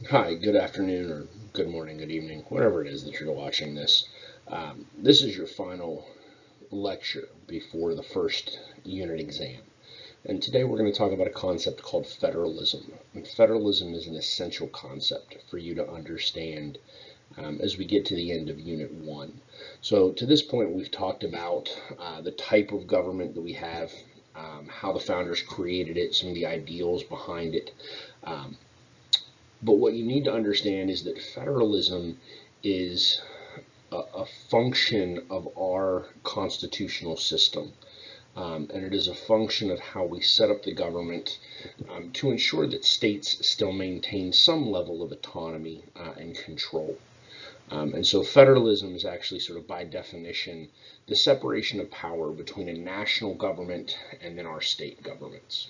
Hi, good afternoon, or good morning, good evening, whatever it is that you're watching this. This is your final lecture before the first unit exam. And today we're going to talk about a concept called federalism. And federalism is an essential concept for you to understand as we get to the end of Unit 1. So to this point, we've talked about the type of government that we have, how the founders created it, some of the ideals behind it. But what you need to understand is that federalism is a function of our constitutional system. And it is a function of how we set up the government to ensure that states still maintain some level of autonomy and control. And so federalism is actually sort of by definition the separation of power between a national government and then our state governments.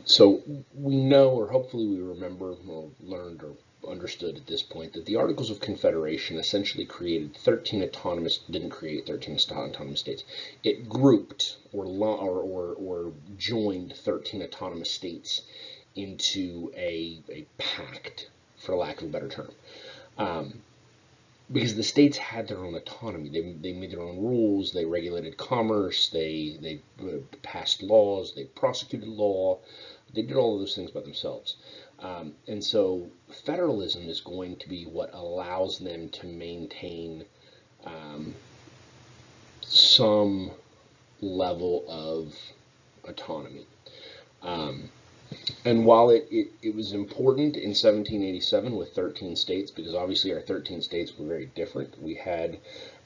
So we know, or hopefully we remember, or learned, or understood at this point, that the Articles of Confederation essentially created 13 autonomous, didn't create 13 autonomous states. It grouped or joined 13 autonomous states into a pact, for lack of a better term. Because the states had their own autonomy. They made their own rules, they regulated commerce, they passed laws, they prosecuted law, they did all of those things by themselves. And so federalism is going to be what allows them to maintain some level of autonomy. And while it was important in 1787 with 13 states, because obviously our 13 states were very different. We had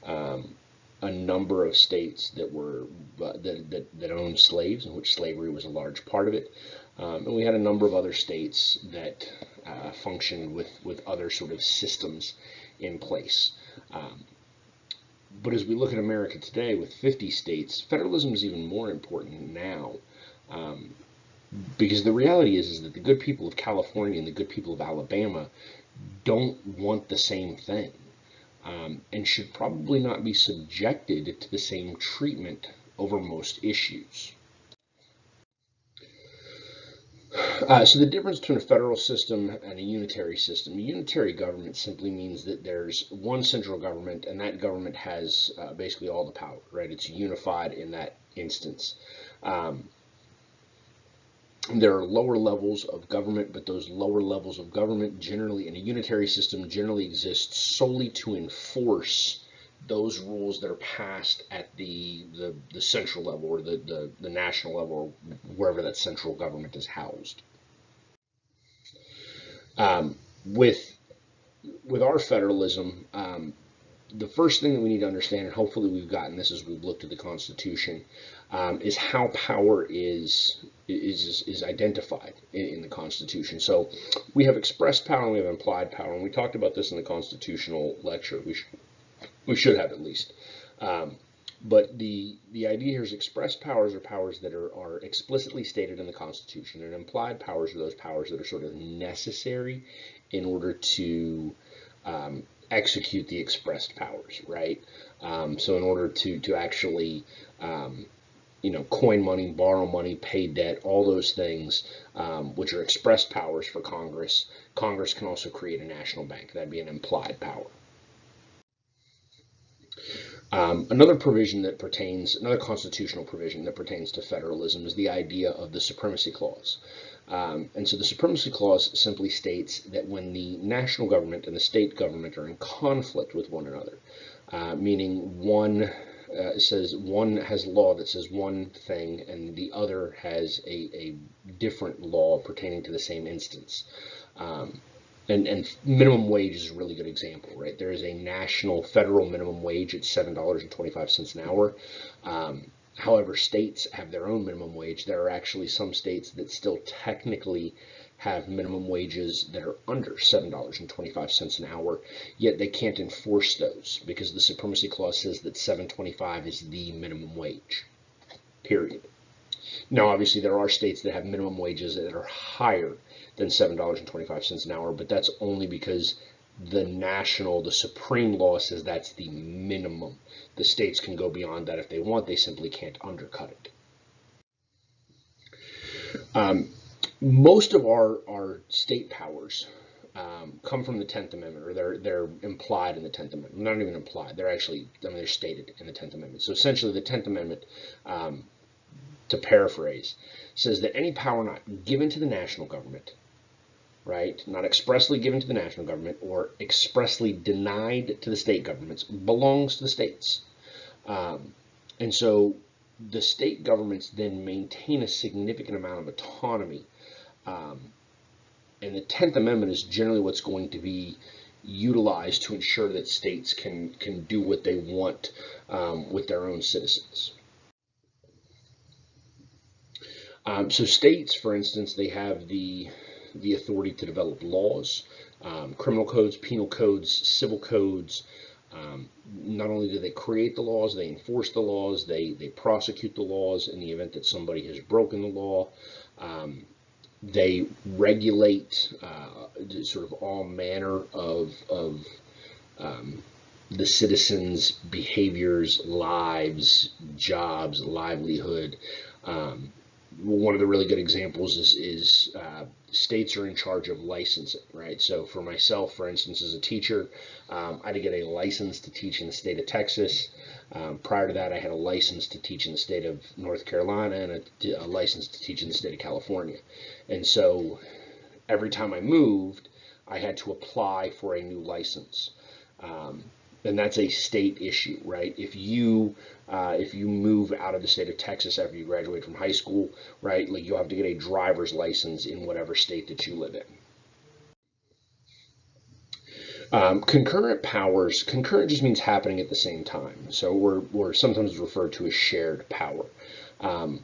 a number of states that were that owned slaves, in which slavery was a large part of it, and we had a number of other states that functioned with other sort of systems in place. But as we look at America today with 50 states, federalism is even more important now. Because the reality is that the good people of California and the good people of Alabama don't want the same thing, and should probably not be subjected to the same treatment over most issues. So the difference between a federal system and a unitary system, a unitary government simply means that there's one central government, and that government has basically all the power, right? It's unified in that instance. There are lower levels of government, but those lower levels of government generally, in a unitary system, generally exist solely to enforce those rules that are passed at the central level, or the national level, or wherever that central government is housed. With our federalism, the first thing that we need to understand, and hopefully we've gotten this as we've looked at the Constitution, is how power is identified in the Constitution. So we have expressed power and we have implied power, and we talked about this in the constitutional lecture. We should have, at least. But the idea here is expressed powers are powers that are explicitly stated in the Constitution, and implied powers are those powers that are sort of necessary in order to execute the expressed powers, right? So in order to actually coin money, borrow money, pay debt, all those things, which are expressed powers for Congress. Congress can also create a national bank. That'd be an implied power. Another constitutional provision that pertains to federalism is the idea of the Supremacy Clause. And so the Supremacy Clause simply states that when the national government and the state government are in conflict with one another, meaning one says one has law that says one thing and the other has a different law pertaining to the same instance. And minimum wage is a really good example, right? There is a national federal minimum wage at $7.25 an hour. However, states have their own minimum wage. There are actually some states that still technically have minimum wages that are under $7.25 an hour, yet they can't enforce those because the Supremacy Clause says that $7.25 is the minimum wage, period. Now, obviously, there are states that have minimum wages that are higher than $7.25 an hour, but that's only because the supreme law says that's the minimum. The states can go beyond that if they want. They simply can't undercut it. Most of our state powers come from the 10th Amendment, or they're implied in the 10th Amendment. Not even implied; they're actually, I mean, they're stated in the 10th Amendment. So essentially, the 10th Amendment, to paraphrase, says that any power not given to the national government, right, not expressly given to the national government or expressly denied to the state governments, belongs to the states. And so the state governments then maintain a significant amount of autonomy. And the 10th Amendment is generally what's going to be utilized to ensure that states can do what they want with their own citizens. So states, for instance, they have the authority to develop laws, criminal codes, penal codes, civil codes. Not only do they create the laws, they enforce the laws, they prosecute the laws in the event that somebody has broken the law. They regulate sort of all manner of the citizens' behaviors, lives, jobs, livelihood. One of the really good examples is states are in charge of licensing, right? So for myself, for instance, as a teacher, I had to get a license to teach in the state of Texas. Prior to that, I had a license to teach in the state of North Carolina and a license to teach in the state of California. And so every time I moved, I had to apply for a new license. And that's a state issue, right? If you move out of the state of Texas after you graduate from high school, right, like you'll have to get a driver's license in whatever state that you live in. Concurrent powers, concurrent just means happening at the same time. So we're sometimes referred to as shared power. To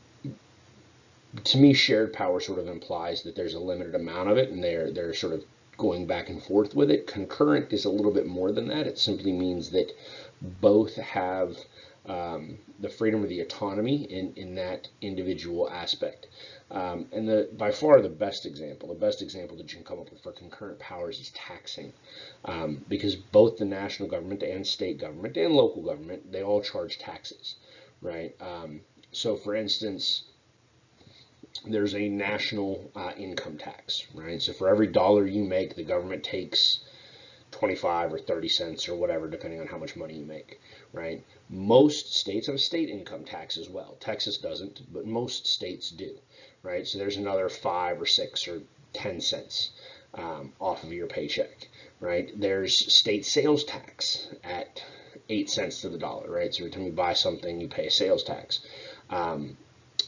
me, shared power sort of implies that there's a limited amount of it, and they're sort of going back and forth with it. Concurrent is a little bit more than that. It simply means that both have the freedom or the autonomy in that individual aspect. And by far the best example that you can come up with for concurrent powers is taxing, because both the national government and state government and local government, they all charge taxes, right? So for instance, there's a national income tax, right? So for every dollar you make, the government takes 25 or 30 cents or whatever, depending on how much money you make, right? Most states have a state income tax as well. Texas doesn't, but most states do, right? So there's another 5 or 6 or 10 cents off of your paycheck, right? There's state sales tax at 8 cents to the dollar, right? So every time you buy something, you pay a sales tax.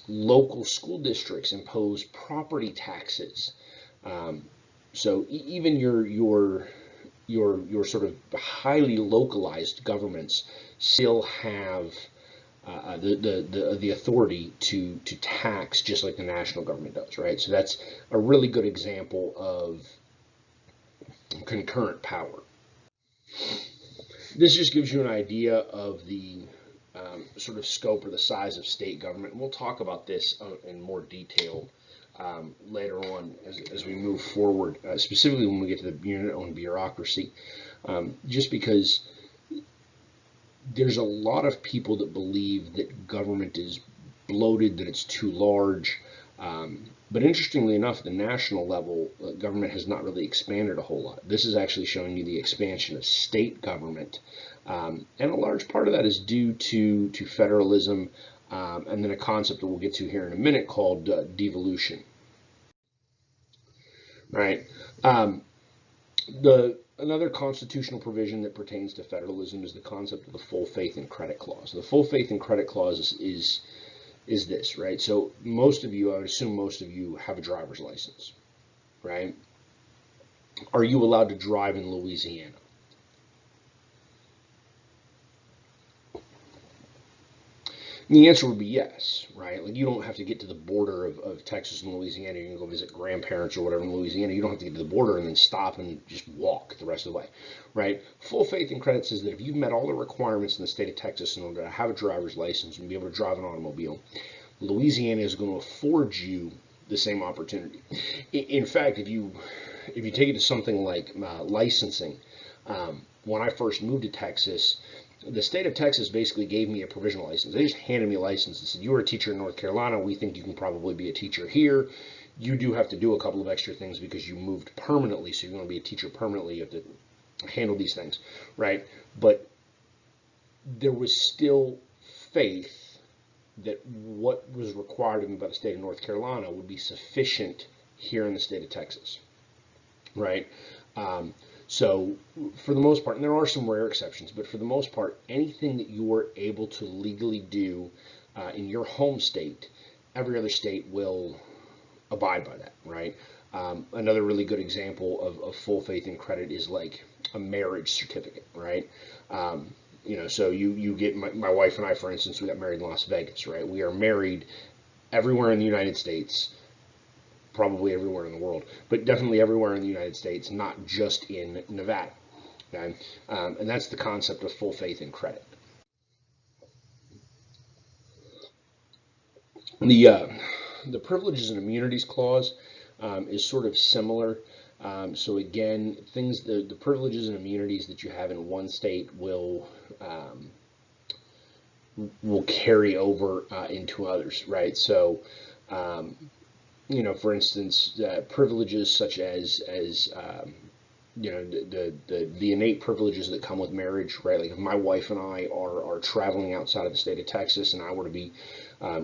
Local school districts impose property taxes. So even your sort of highly localized governments still have the authority to tax, just like the national government does, right? So that's a really good example of concurrent power. This just gives you an idea of the sort of scope or the size of state government. And we'll talk about this in more detail later on as we move forward, specifically when we get to the unit on bureaucracy, just because there's a lot of people that believe that government is bloated, that it's too large. But interestingly enough, at the national level, government has not really expanded a whole lot. This is actually showing you the expansion of state government. And a large part of that is due to federalism, and then a concept that we'll get to here in a minute called devolution. Right. Another constitutional provision that pertains to federalism is the concept of the full faith and credit clause. The full faith and credit clause is this, right? So most of you, I would assume most of you have a driver's license, right? Are you allowed to drive in Louisiana? And the answer would be yes, right? Like you don't have to get to the border of Texas and Louisiana. You can go visit grandparents or whatever in Louisiana. You don't have to get to the border and then stop and just walk the rest of the way, right? Full faith and credit says that if you've met all the requirements in the state of Texas in order to have a driver's license and be able to drive an automobile, Louisiana is going to afford you the same opportunity. In fact, if you take it to something like licensing, when I first moved to Texas, the state of Texas basically gave me a provisional license. They just handed me a license and said, "You were a teacher in North Carolina. We think you can probably be a teacher here. you do have to do a couple of extra things because you moved permanently, so you're going to be a teacher permanently. You have to handle these things, right? But there was still faith that what was required of me by the state of North Carolina would be sufficient here in the state of Texas, right? So for the most part, and there are some rare exceptions, but for the most part, anything that you are able to legally do in your home state, every other state will abide by that, right? Another really good example of full faith and credit is like a marriage certificate, right? So you get my wife and I, for instance, we got married in Las Vegas, right? We are married everywhere in the United States, probably everywhere in the world, but definitely everywhere in the United States, not just in Nevada. Okay? And that's the concept of full faith and credit. The privileges and immunities clause is sort of similar. So again, the privileges and immunities that you have in one state will carry over into others, right? So, for instance, privileges such as the innate privileges that come with marriage, right? Like if my wife and I are traveling outside of the state of Texas and I were to be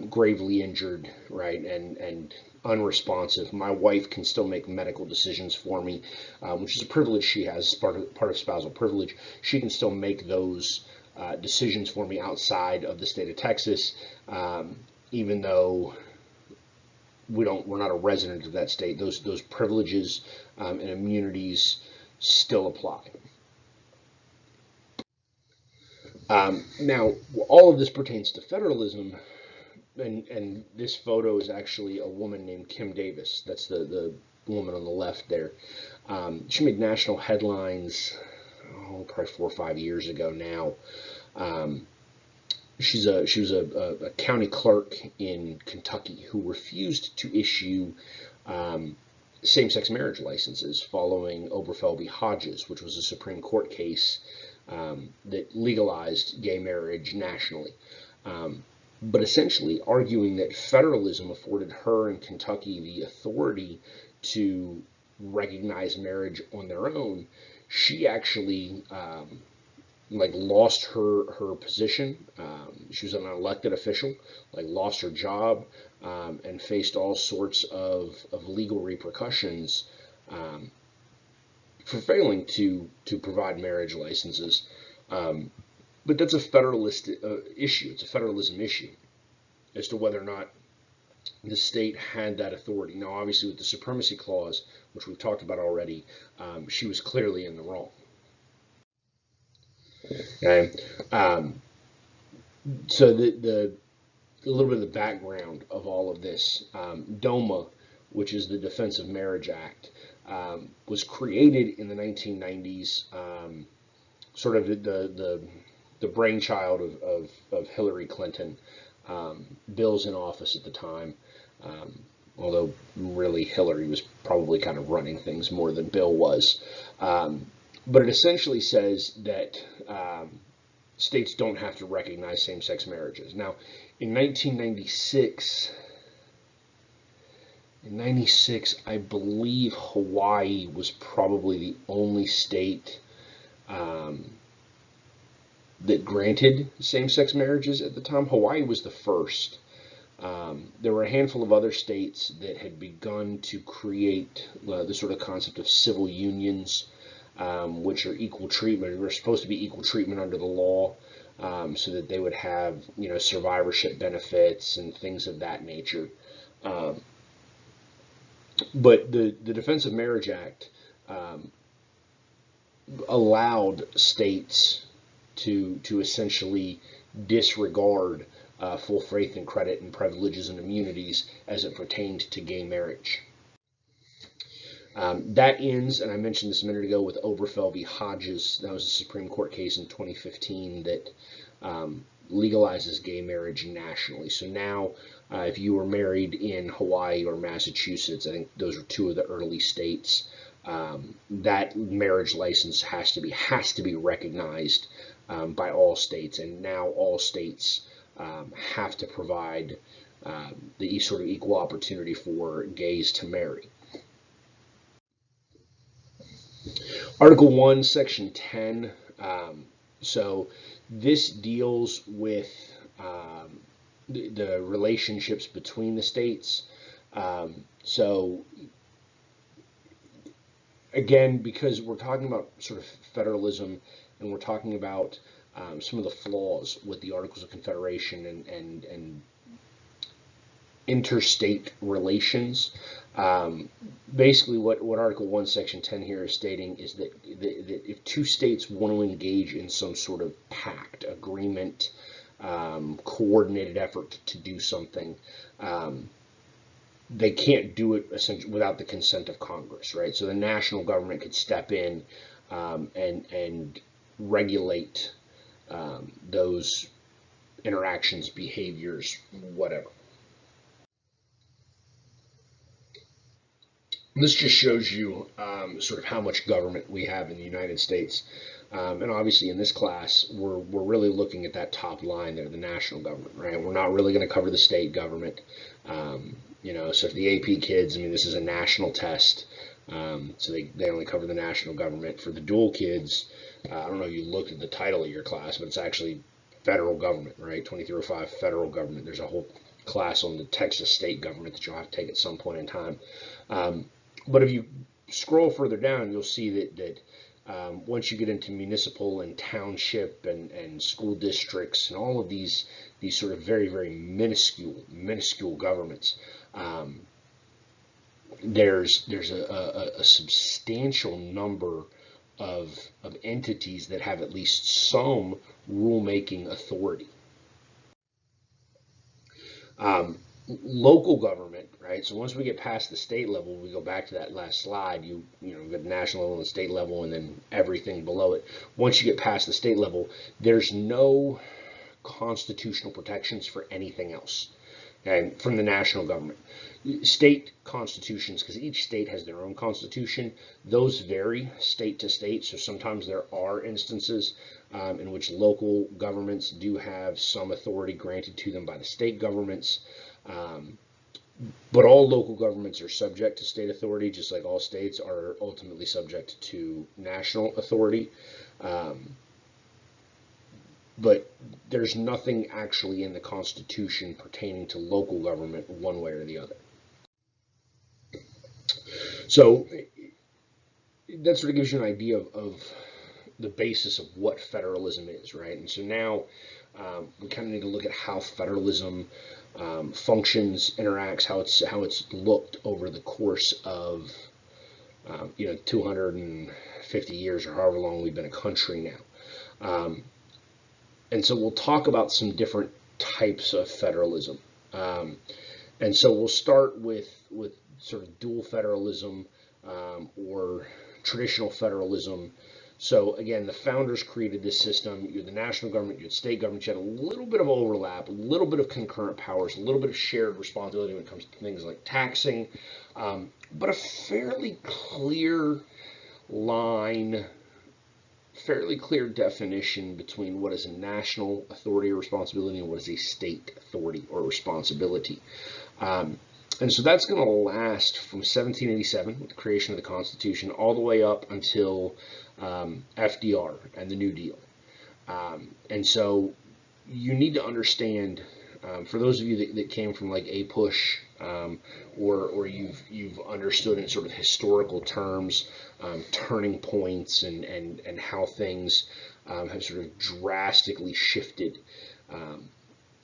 gravely injured, right, and unresponsive, my wife can still make medical decisions for me, which is a privilege she has, part of spousal privilege. She can still make those decisions for me outside of the state of Texas, even though we're not a resident of that state. Those privileges and immunities still apply. Now, all of this pertains to federalism, and this photo is actually a woman named Kim Davis. That's the woman on the left there. She made national headlines, probably 4 or 5 years ago now. She was a county clerk in Kentucky who refused to issue same-sex marriage licenses following Obergefell v. Hodges, which was a Supreme Court case that legalized gay marriage nationally. But essentially arguing that federalism afforded her in Kentucky the authority to recognize marriage on their own, she actually lost her position. She was an elected official, lost her job, and faced all sorts of legal repercussions for failing to provide marriage licenses. But that's a federalist issue. It's a federalism issue as to whether or not the state had that authority. Now, obviously, with the supremacy clause, which we've talked about already, she was clearly in the wrong. Okay. So a little bit of the background of all of this, DOMA, which is the Defense of Marriage Act, was created in the 1990s, sort of the brainchild of Hillary Clinton. Bill's in office at the time, although really Hillary was probably kind of running things more than Bill was. But it essentially says that states don't have to recognize same-sex marriages. Now, in 1996, I believe Hawaii was probably the only state that granted same-sex marriages at the time. Hawaii was the first. There were a handful of other states that had begun to create the sort of concept of civil unions, which are equal treatment. They're supposed to be equal treatment under the law, so that they would have, survivorship benefits and things of that nature. But the Defense of Marriage Act allowed states to essentially disregard full faith and credit and privileges and immunities as it pertained to gay marriage. That ends, and I mentioned this a minute ago, with Obergefell v. Hodges. That was a Supreme Court case in 2015 that legalizes gay marriage nationally. So now, if you were married in Hawaii or Massachusetts, I think those are two of the early states, that marriage license has to be recognized by all states, and now all states have to provide the sort of equal opportunity for gays to marry. Article 1, Section 10. So this deals with the relationships between the states. So again, because we're talking about sort of federalism, and we're talking about some of the flaws with the Articles of Confederation and interstate relations. Basically, what Article 1, Section 10 here is stating is that if two states want to engage in some sort of pact, agreement, coordinated effort to do something, they can't do it essentially without the consent of Congress, right? So the national government could step in and regulate those interactions, behaviors, whatever. This just shows you sort of how much government we have in the United States. And obviously in this class, we're really looking at that top line there, the national government, right? We're not really going to cover the state government. So for the AP kids, I mean, this is a national test. So they only cover the national government. For the dual kids, I don't know if you looked at the title of your class, but it's actually federal government, right? 2305 federal government. There's a whole class on the Texas state government that you'll have to take at some point in time. But if you scroll further down, you'll see that once you get into municipal and township and school districts and all of these sort of very, very minuscule governments, there's a substantial number of entities that have at least some rulemaking authority. Local government, right? So once we get past the state level, we go back to that last slide. You get the national level and the state level, and then everything below it. Once you get past the state level, there's no constitutional protections for anything else, okay, from the national government. State constitutions, because each state has their own constitution, those vary state to state. So sometimes there are instances in which local governments do have some authority granted to them by the state governments. But all local governments are subject to state authority, just like all states are ultimately subject to national authority. But there's nothing actually in the Constitution pertaining to local government one way or the other. So that sort of gives you an idea of the basis of what federalism is, right? And so now we kind of need to look at how federalism functions, interacts, how it's looked over the course of 250 years or however long we've been a country now. And so we'll talk about some different types of federalism. And so we'll start with sort of dual federalism or traditional federalism. So again, the founders created this system. You had the national government, you had state government, you had a little bit of overlap, a little bit of concurrent powers, a little bit of shared responsibility when it comes to things like taxing, but a fairly clear line, fairly clear definition between what is a national authority or responsibility and what is a state authority or responsibility. And so that's going to last from 1787 with the creation of the Constitution all the way up until FDR and the New Deal. And so you need to understand, for those of you that came from like a push, or you've understood in sort of historical terms, turning points and how things have sort of drastically shifted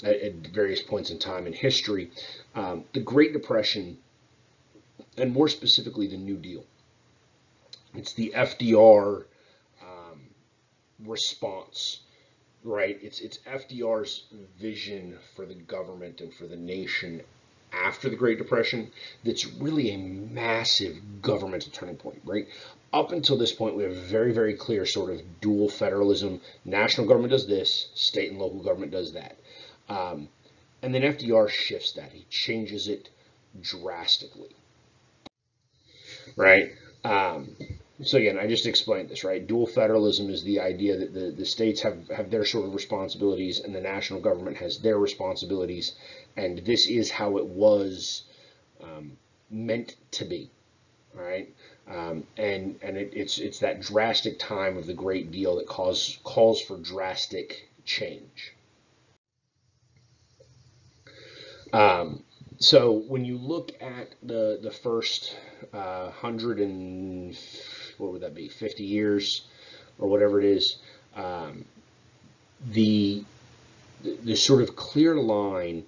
at various points in time in history. The Great Depression, and more specifically the New Deal, it's the FDR response, right? It's FDR's vision for the government and for the nation after the Great Depression that's really a massive governmental turning point, right? Up until this point, we have very, very clear sort of dual federalism. National government does this, state and local government does that. And then FDR shifts that. He changes it drastically, right? So again, I just explained this, right? Dual federalism is the idea that the states have their sort of responsibilities and the national government has their responsibilities, and this is how it was meant to be, all right? It's that drastic time of the Great Deal that calls for drastic change. So when you look at the first 100 and what would that be, 50 years or whatever it is, um, the the sort of clear line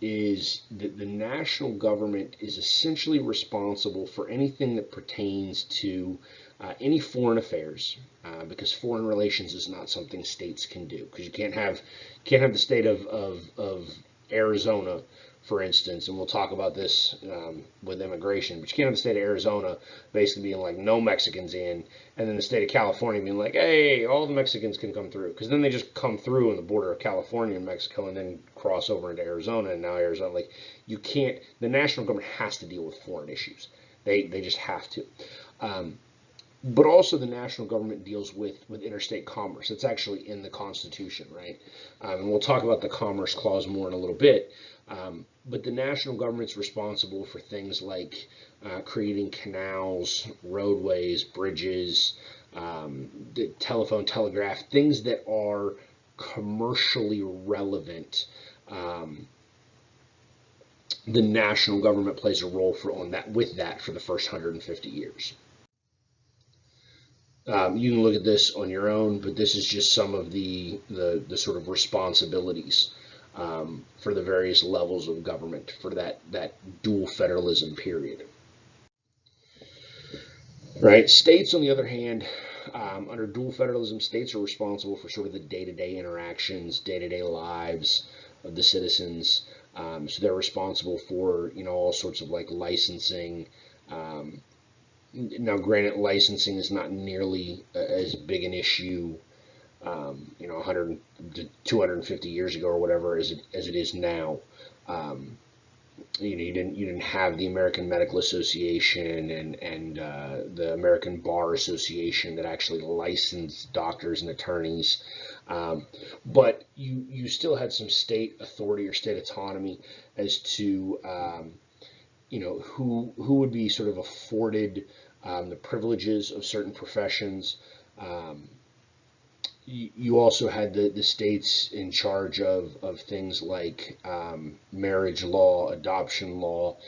is that the national government is essentially responsible for anything that pertains to any foreign affairs, because foreign relations is not something states can do. Because you can't have the state of Arizona, for instance, and we'll talk about this with immigration, but you can't have the state of Arizona basically being like no Mexicans in, and then the state of California being like, hey, all the Mexicans can come through, because then they just come through on the border of California and Mexico, and then cross over into Arizona, and now Arizona, like you can't. The national government has to deal with foreign issues. They just have to. But also the national government deals with interstate commerce. It's actually in the Constitution, right? And we'll talk about the Commerce Clause more in a little bit. But the national government's responsible for things like creating canals, roadways, bridges, the telephone, telegraph, things that are commercially relevant. The national government plays a role with that for the first 150 years. You can look at this on your own, but this is just some of the sort of responsibilities for the various levels of government for that dual federalism period. Right. States, on the other hand, under dual federalism, states are responsible for sort of the day-to-day interactions, day-to-day lives of the citizens. So they're responsible for all sorts of like licensing. Now, granted, licensing is not nearly as big an issue, 100 to 250 years ago or whatever as it is now. You didn't have the American Medical Association and the American Bar Association that actually licensed doctors and attorneys. But you still had some state authority or state autonomy as to who would be sort of afforded the privileges of certain professions. You also had the states in charge of things like marriage law, adoption law.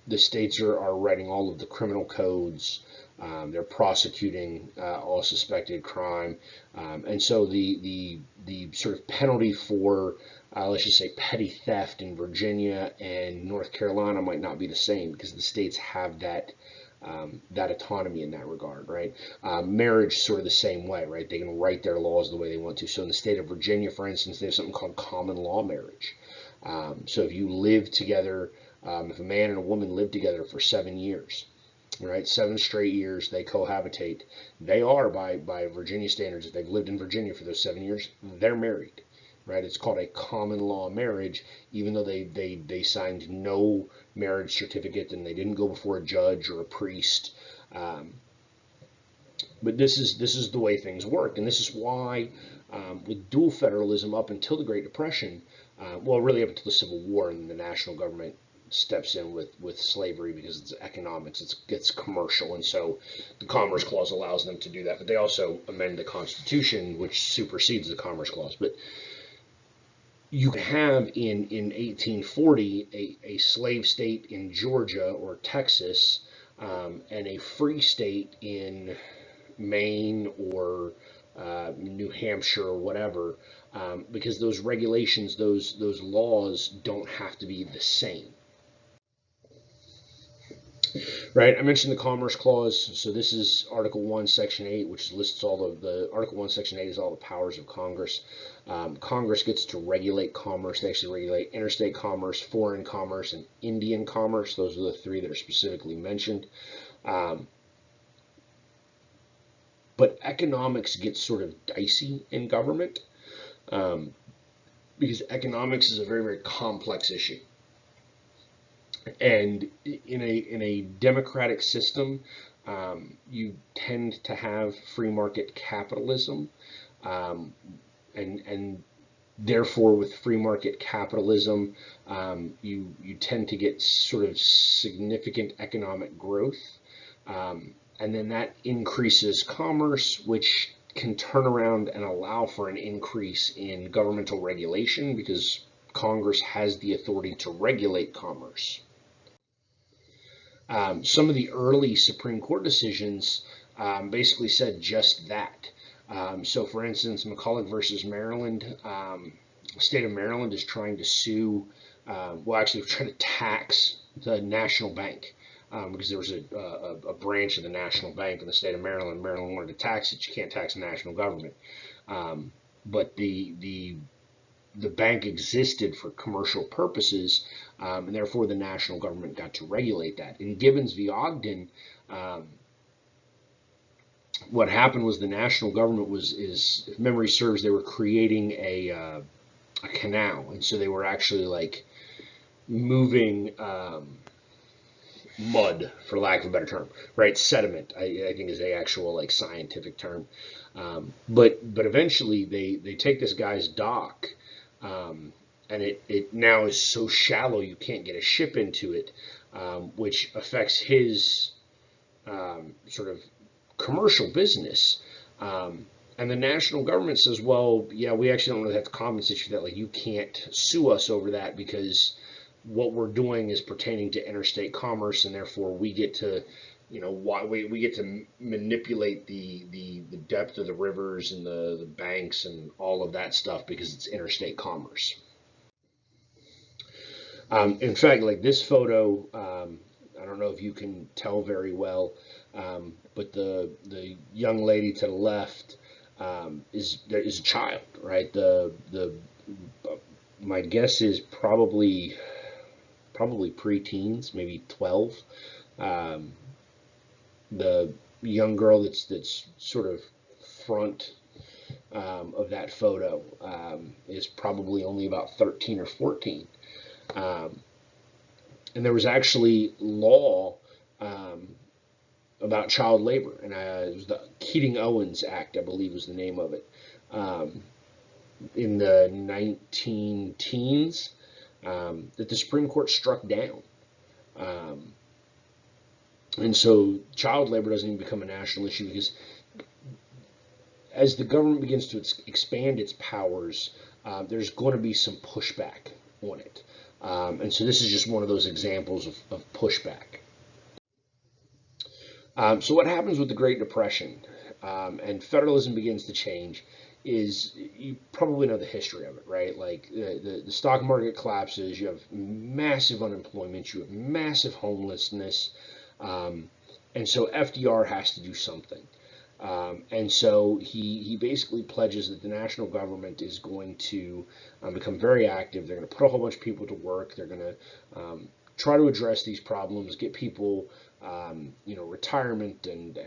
The states are writing all of the criminal codes. They're prosecuting all suspected crime, and so the sort of penalty for let's just say petty theft in Virginia and North Carolina might not be the same because the states have that autonomy in that regard, right? Marriage sort of the same way, right? They can write their laws the way they want to. So in the state of Virginia, for instance, they have something called common law marriage. So if you live together, if a man and a woman live together for 7 years, right, 7 straight years, they cohabitate. They are, by Virginia standards, if they've lived in Virginia for those 7 years, they're married, right? It's called a common law marriage, even though they signed no marriage certificate and they didn't go before a judge or a priest. But this is the way things work, and this is why with dual federalism up until the Great Depression, well, really up until the Civil War, and the national government steps in with slavery because it's economics, it's commercial, and so the Commerce Clause allows them to do that. But they also amend the Constitution, which supersedes the Commerce Clause. But you have in 1840 a slave state in Georgia or Texas, and a free state in Maine or New Hampshire or whatever, because those regulations, those laws don't have to be the same. Right, I mentioned the Commerce Clause. So this is Article 1, Section 8, which lists all of the Article 1, Section 8 is all the powers of Congress. Congress gets to regulate commerce. They actually regulate interstate commerce, foreign commerce, and Indian commerce. Those are the three that are specifically mentioned. But economics gets sort of dicey in government because economics is a very, very complex issue. And in a democratic system, You tend to have free market capitalism, and therefore with free market capitalism, you tend to get sort of significant economic growth, and then that increases commerce, which can turn around and allow for an increase in governmental regulation because Congress has the authority to regulate commerce. Some of the early Supreme Court decisions basically said just that. So, for instance, McCulloch versus Maryland, the state of Maryland is trying to sue, well, actually, trying to tax the National Bank because there was a branch of the National Bank in the state of Maryland. Maryland wanted to tax it. You can't tax the national government. But the bank existed for commercial purposes, and therefore the national government got to regulate that. In Gibbons v. Ogden, what happened was the national government if memory serves, they were creating a canal, and so they were actually like moving mud, for lack of a better term, right? Sediment, I think is the actual like scientific term. But eventually they take this guy's dock, and it now is so shallow you can't get a ship into it, which affects his sort of commercial business. And the national government says, well, yeah, we actually don't really have to compensate you for that. Like, you can't sue us over that because what we're doing is pertaining to interstate commerce, and therefore we get to, we get to manipulate the depth of the rivers and the banks and all of that stuff because it's interstate commerce. In fact, like this photo, I don't know if you can tell very well, but the young lady to the left is a child, right? My guess is probably preteens, maybe 12. The young girl that's sort of front of that photo is probably only about 13 or 14. And there was actually law about child labor, and it was the Keating-Owens Act, I believe was the name of it, in the 19-teens, that the Supreme Court struck down. And so child labor doesn't even become a national issue because as the government begins to expand its powers, there's going to be some pushback on it. And so this is just one of those examples of pushback. So what happens with the Great Depression and federalism begins to change is, you probably know the history of it, right? Like the stock market collapses, you have massive unemployment, you have massive homelessness, and so FDR has to do something. And so he basically pledges that the national government is going to become very active. They're going to put a whole bunch of people to work. They're going to try to address these problems, get people, retirement and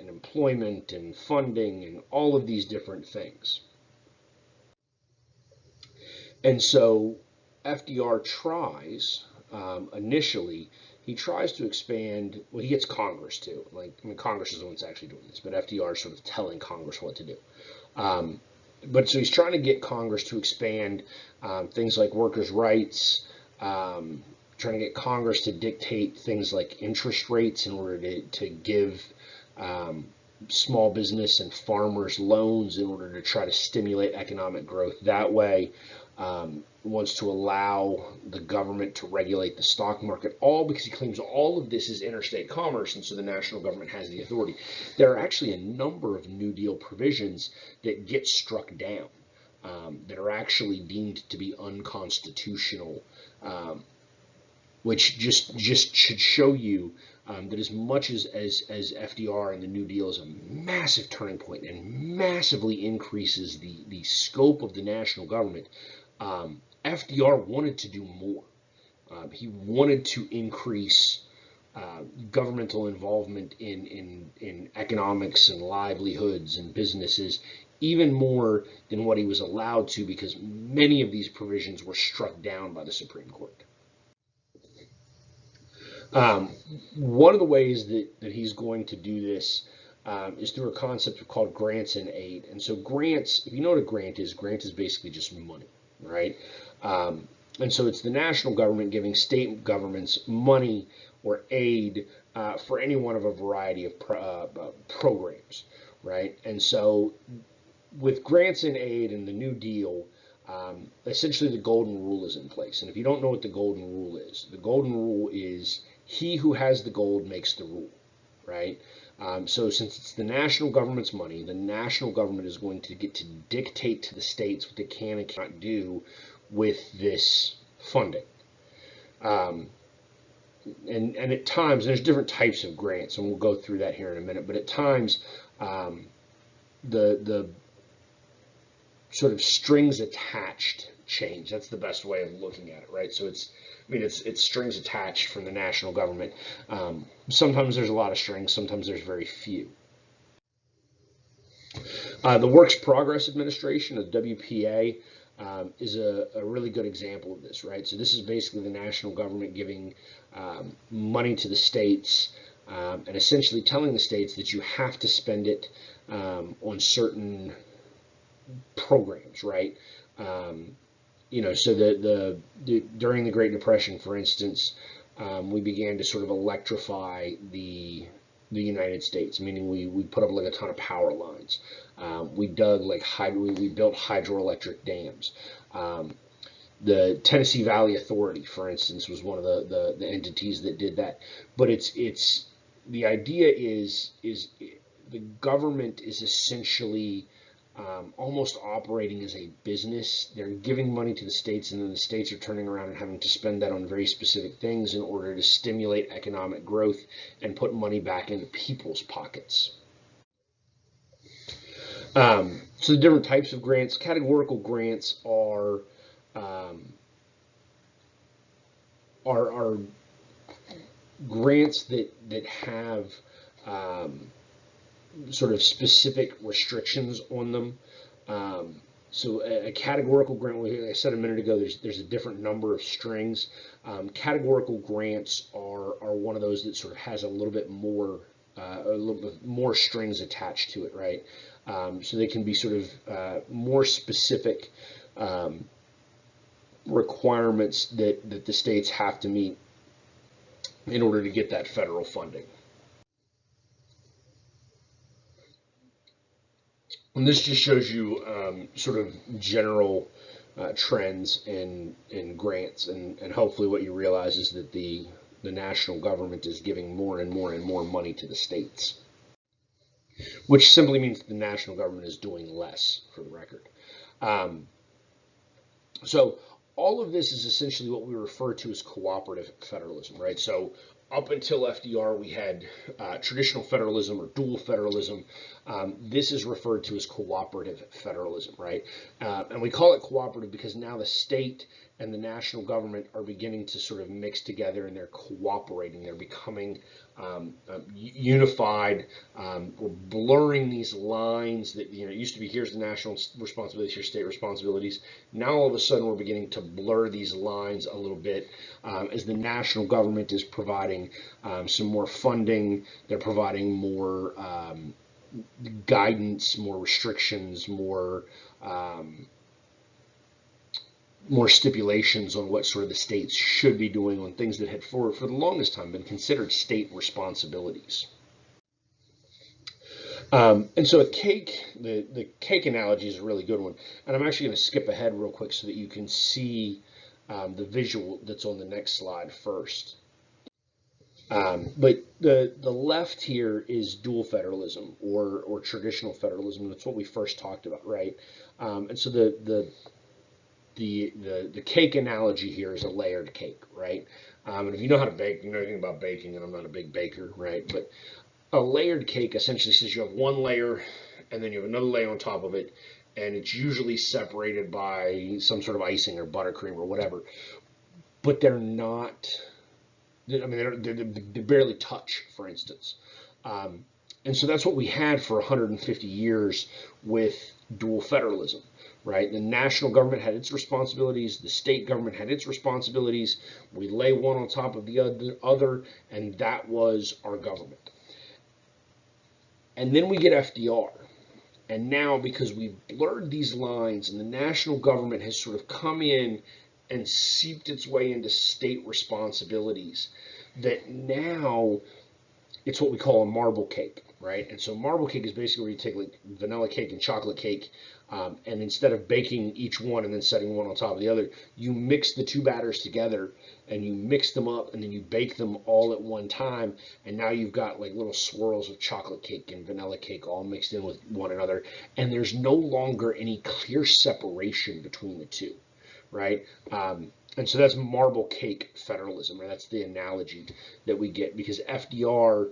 employment and funding and all of these different things. And so FDR tries, initially, he tries to expand, well, he gets Congress too. Congress is the one that's actually doing this, but FDR is sort of telling Congress what to do. But so he's trying to get Congress to expand things like workers' rights, trying to get Congress to dictate things like interest rates in order to give small business and farmers loans in order to try to stimulate economic growth that way. Wants to allow the government to regulate the stock market, all because he claims all of this is interstate commerce, and so the national government has the authority. There are actually a number of New Deal provisions that get struck down, that are actually deemed to be unconstitutional, which just should show you that as much as FDR and the New Deal is a massive turning point and massively increases the scope of the national government, FDR wanted to do more. He wanted to increase governmental involvement in economics and livelihoods and businesses even more than what he was allowed to, because many of these provisions were struck down by the Supreme Court. Um, One of the ways that he's going to do this is through a concept called grants and aid. And so grants, if you know what a grant is basically just money, right? Um, and so it's the national government giving state governments money or aid for any one of a variety of programs, right? And so with grants and aid and the New Deal, essentially the golden rule is in place. And if you don't know what the golden rule is, the golden rule is he who has the gold makes the rule, right? So since it's the national government's money, the national government is going to get to dictate to the states what they can and cannot do with this funding. Um, and at times, there's different types of grants, and we'll go through that here in a minute. But at times, the sort of strings attached change. That's the best way of looking at it, right? So it's strings attached from the national government. Sometimes there's a lot of strings, sometimes there's very few. The Works Progress Administration, the WPA, is a really good example of this, right? So this is basically the national government giving money to the states and essentially telling the states that you have to spend it on certain programs, right? So during the Great Depression, for instance, we began to sort of electrify the United States, meaning we put up like a ton of power lines. We dug like we built hydroelectric dams. The Tennessee Valley Authority, for instance, was one of the entities that did that. But it's the idea is the government is essentially almost operating as a business. They're giving money to the states, and then the states are turning around and having to spend that on very specific things in order to stimulate economic growth and put money back into people's pockets. So the different types of grants, categorical grants are grants that have sort of specific restrictions on them. So a categorical grant, like I said a minute ago, there's a different number of strings. Categorical grants are one of those that sort of has a little bit more strings attached to it, right? So they can be sort of more specific requirements that the states have to meet in order to get that federal funding. And this just shows you sort of general trends in grants, and hopefully what you realize is that the national government is giving more and more and more money to the states, which simply means the national government is doing less, for the record. So all of this is essentially what we refer to as cooperative federalism, right? So up until FDR, we had traditional federalism or dual federalism. This is referred to as cooperative federalism, right? And we call it cooperative because now the state and the national government are beginning to sort of mix together, and they're cooperating. They're becoming unified. We're blurring these lines that, it used to be here's the national responsibilities, here's state responsibilities. Now all of a sudden we're beginning to blur these lines a little bit as the national government is providing some more funding. They're providing more guidance, more restrictions, more stipulations on what sort of the states should be doing on things that had for the longest time been considered state responsibilities. And so the cake analogy is a really good one. And I'm actually going to skip ahead real quick so that you can see the visual that's on the next slide first. But the left here is dual federalism or traditional federalism. That's what we first talked about, right? And so the cake analogy here is a layered cake, right? And if you know how to bake, you know anything about baking, and I'm not a big baker, right? But a layered cake essentially says you have one layer and then you have another layer on top of it, and it's usually separated by some sort of icing or buttercream or whatever. But they're not, I mean, they barely touch, for instance. And so that's what we had for 150 years with dual federalism, right? The national government had its responsibilities, the state government had its responsibilities. We lay one on top of the other, and that was our government. And then we get FDR. And now, because we've blurred these lines and the national government has sort of come in and seeped its way into state responsibilities, that now it's what we call a marble cake, right? And so marble cake is basically where you take like vanilla cake and chocolate cake, and instead of baking each one and then setting one on top of the other, you mix the two batters together and you mix them up and then you bake them all at one time. And now you've got like little swirls of chocolate cake and vanilla cake all mixed in with one another. And there's no longer any clear separation between the two, right? And so that's marble cake federalism, right? That's the analogy that we get, because FDR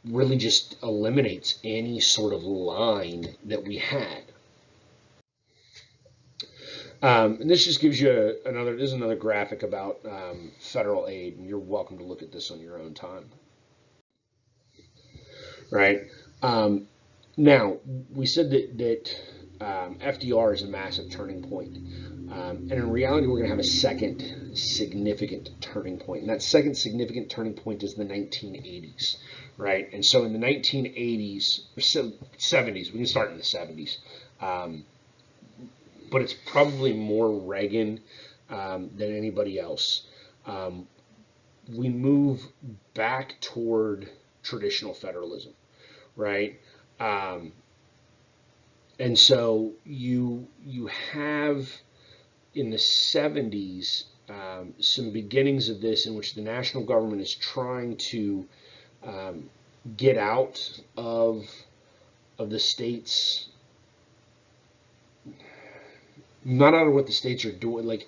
really just eliminates any sort of line that we had. And this just gives you another graphic about federal aid, and you're welcome to look at this on your own time, right? Now, we said that FDR is a massive turning point. And in reality, we're going to have a second significant turning point. And that second significant turning point is the 1980s, right? And so in the 1980s, or 70s, we can start in the 70s, but it's probably more Reagan than anybody else. We move back toward traditional federalism, right? And so you have in the 70s some beginnings of this in which the national government is trying to get out of the states, not out of what the states are doing. Like,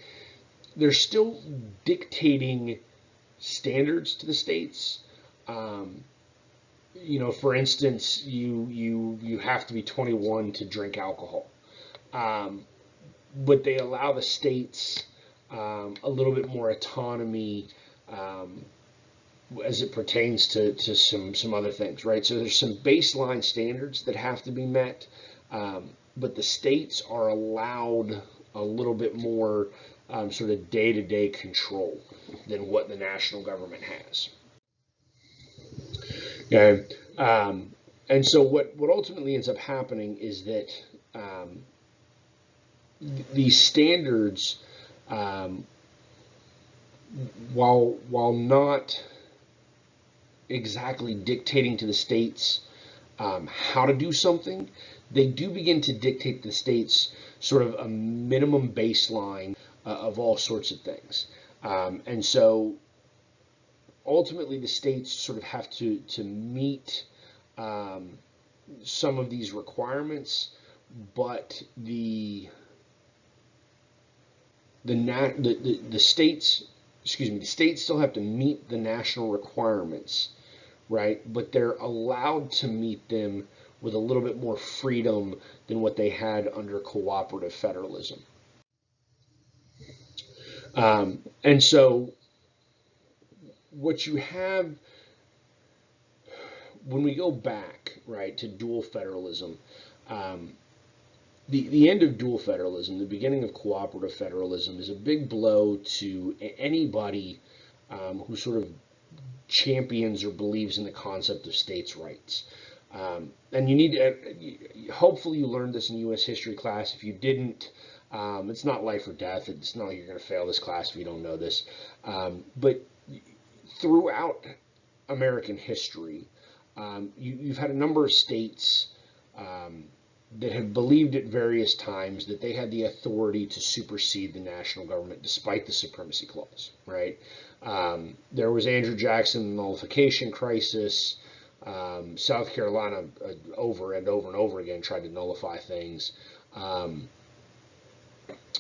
they're still dictating standards to the states. You know, for instance, you have to be 21 to drink alcohol. But they allow the states a little bit more autonomy as it pertains to some other things, right? So there's some baseline standards that have to be met, but the states are allowed a little bit more sort of day-to-day control than what the national government has. Okay. And so what ultimately ends up happening is that these standards, while not exactly dictating to the states how to do something, they do begin to dictate to the states sort of a minimum baseline of all sorts of things. And so ultimately the states sort of have to meet some of these requirements, but the states, the states still have to meet the national requirements, right? But they're allowed to meet them with a little bit more freedom than what they had under cooperative federalism. And so what you have when we go back, right, to dual federalism, the end of dual federalism, the beginning of cooperative federalism, is a big blow to anybody who sort of champions or believes in the concept of states' rights. And you need to, hopefully you learned this in U.S. history class. If you didn't, it's not life or death. It's not like you're going to fail this class if you don't know this. But throughout American history, you've had a number of states that have believed at various times that they had the authority to supersede the national government despite the supremacy clause, right? There was Andrew Jackson, the nullification crisis. South Carolina over and over and over again tried to nullify things.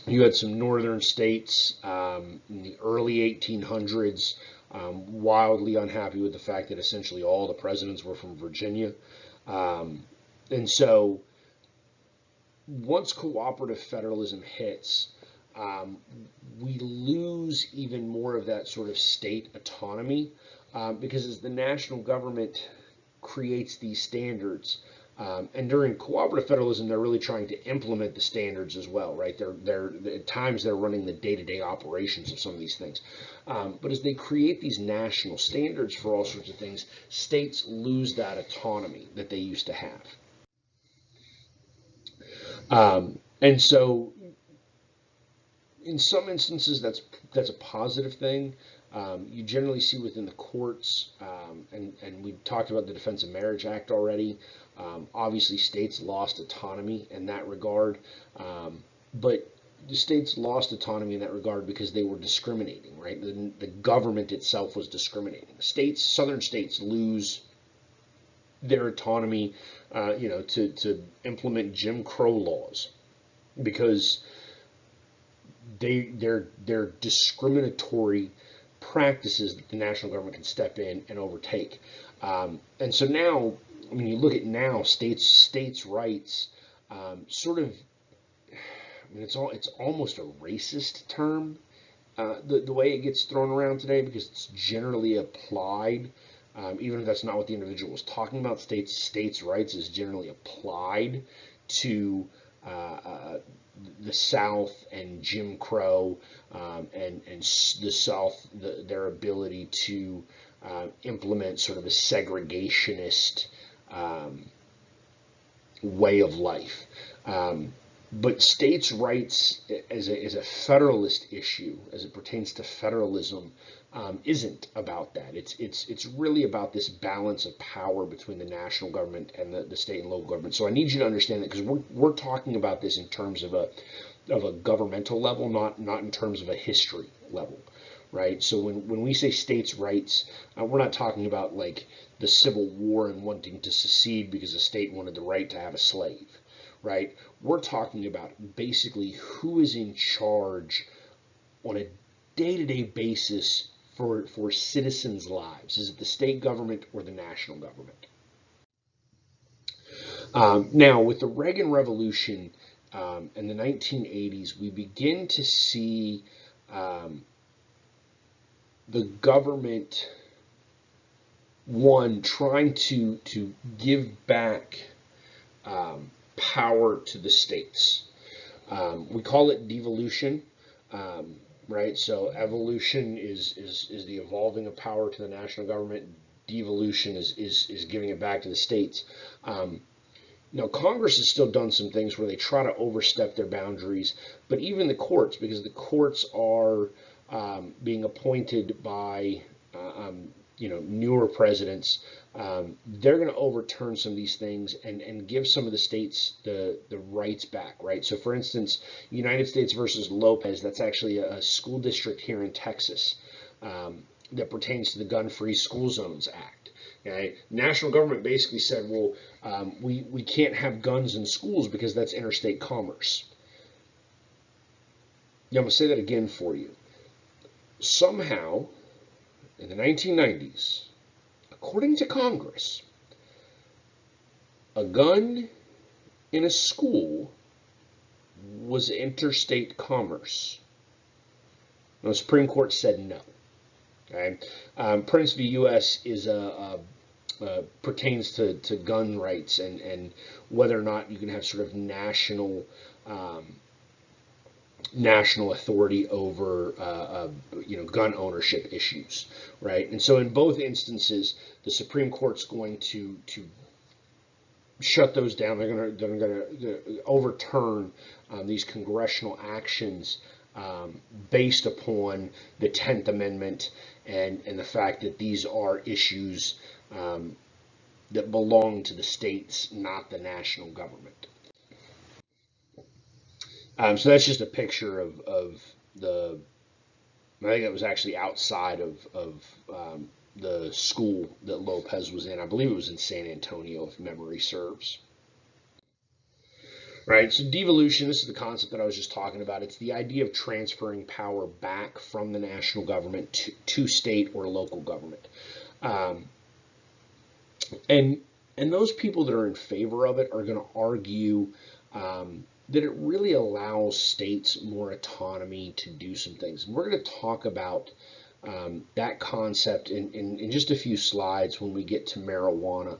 You had some northern states in the early 1800s wildly unhappy with the fact that essentially all the presidents were from Virginia. And so once cooperative federalism hits, we lose even more of that sort of state autonomy because as the national government creates these standards, And during cooperative federalism, they're really trying to implement the standards as well, right? They're at times they're running the day-to-day operations of some of these things. But as they create these national standards for all sorts of things, states lose that autonomy that they used to have. And so, in some instances, that's a positive thing. You generally see within the courts, and we talked about the Defense of Marriage Act already. Obviously, states lost autonomy in that regard, but the states lost autonomy in that regard because they were discriminating, right? The government itself was discriminating. Southern states lose their autonomy, to implement Jim Crow laws because they're discriminatory practices that the national government can step in and overtake. And so now, when you look at now, states' rights, sort of, I mean, it's almost a racist term, the way it gets thrown around today, because it's generally applied, even if that's not what the individual was talking about. States' rights is generally applied to the South and Jim Crow, and the South, their ability to implement sort of a segregationist way of life. But states' rights as a federalist issue, as it pertains to federalism, isn't about that. It's really about this balance of power between the national government and the state and local government. So I need you to understand that, because we're talking about this in terms of a governmental level, not in terms of a history level, right? So when we say states' rights, we're not talking about like the Civil War and wanting to secede because the state wanted the right to have a slave, right? We're talking about basically who is in charge on a day-to-day basis for citizens' lives. Is it the state government or the national government? Now, with the Reagan Revolution in the 1980s, we begin to see the government, one, trying to give back power to the states. We call it devolution, right? So evolution is the evolving of power to the national government. Devolution is giving it back to the states. Now, Congress has still done some things where they try to overstep their boundaries, but even the courts, because the courts are being appointed by newer presidents, they're going to overturn some of these things and give some of the states the rights back, right? So, for instance, United States versus Lopez, that's actually a school district here in Texas that pertains to the Gun-Free School Zones Act. Okay? National government basically said, well, we can't have guns in schools because that's interstate commerce. Now, I'm going to say that again for you. Somehow, in the 1990s, according to Congress, a gun in a school was interstate commerce. Now, the Supreme Court said no. Okay? Prince v. U.S. is pertains to gun rights and whether or not you can have sort of national authority over gun ownership issues, right? And so in both instances, the Supreme Court's going to shut those down. They're going to overturn these congressional actions based upon the 10th Amendment and the fact that these are issues that belong to the states, not the national government. So that's just a picture of the, I think it was actually outside of the school that Lopez was in. I believe it was in San Antonio, if memory serves. Right, so devolution, this is the concept that I was just talking about. It's the idea of transferring power back from the national government to state or local government. And those people that are in favor of it are going to argue that it really allows states more autonomy to do some things. And we're going to talk about that concept in just a few slides when we get to marijuana.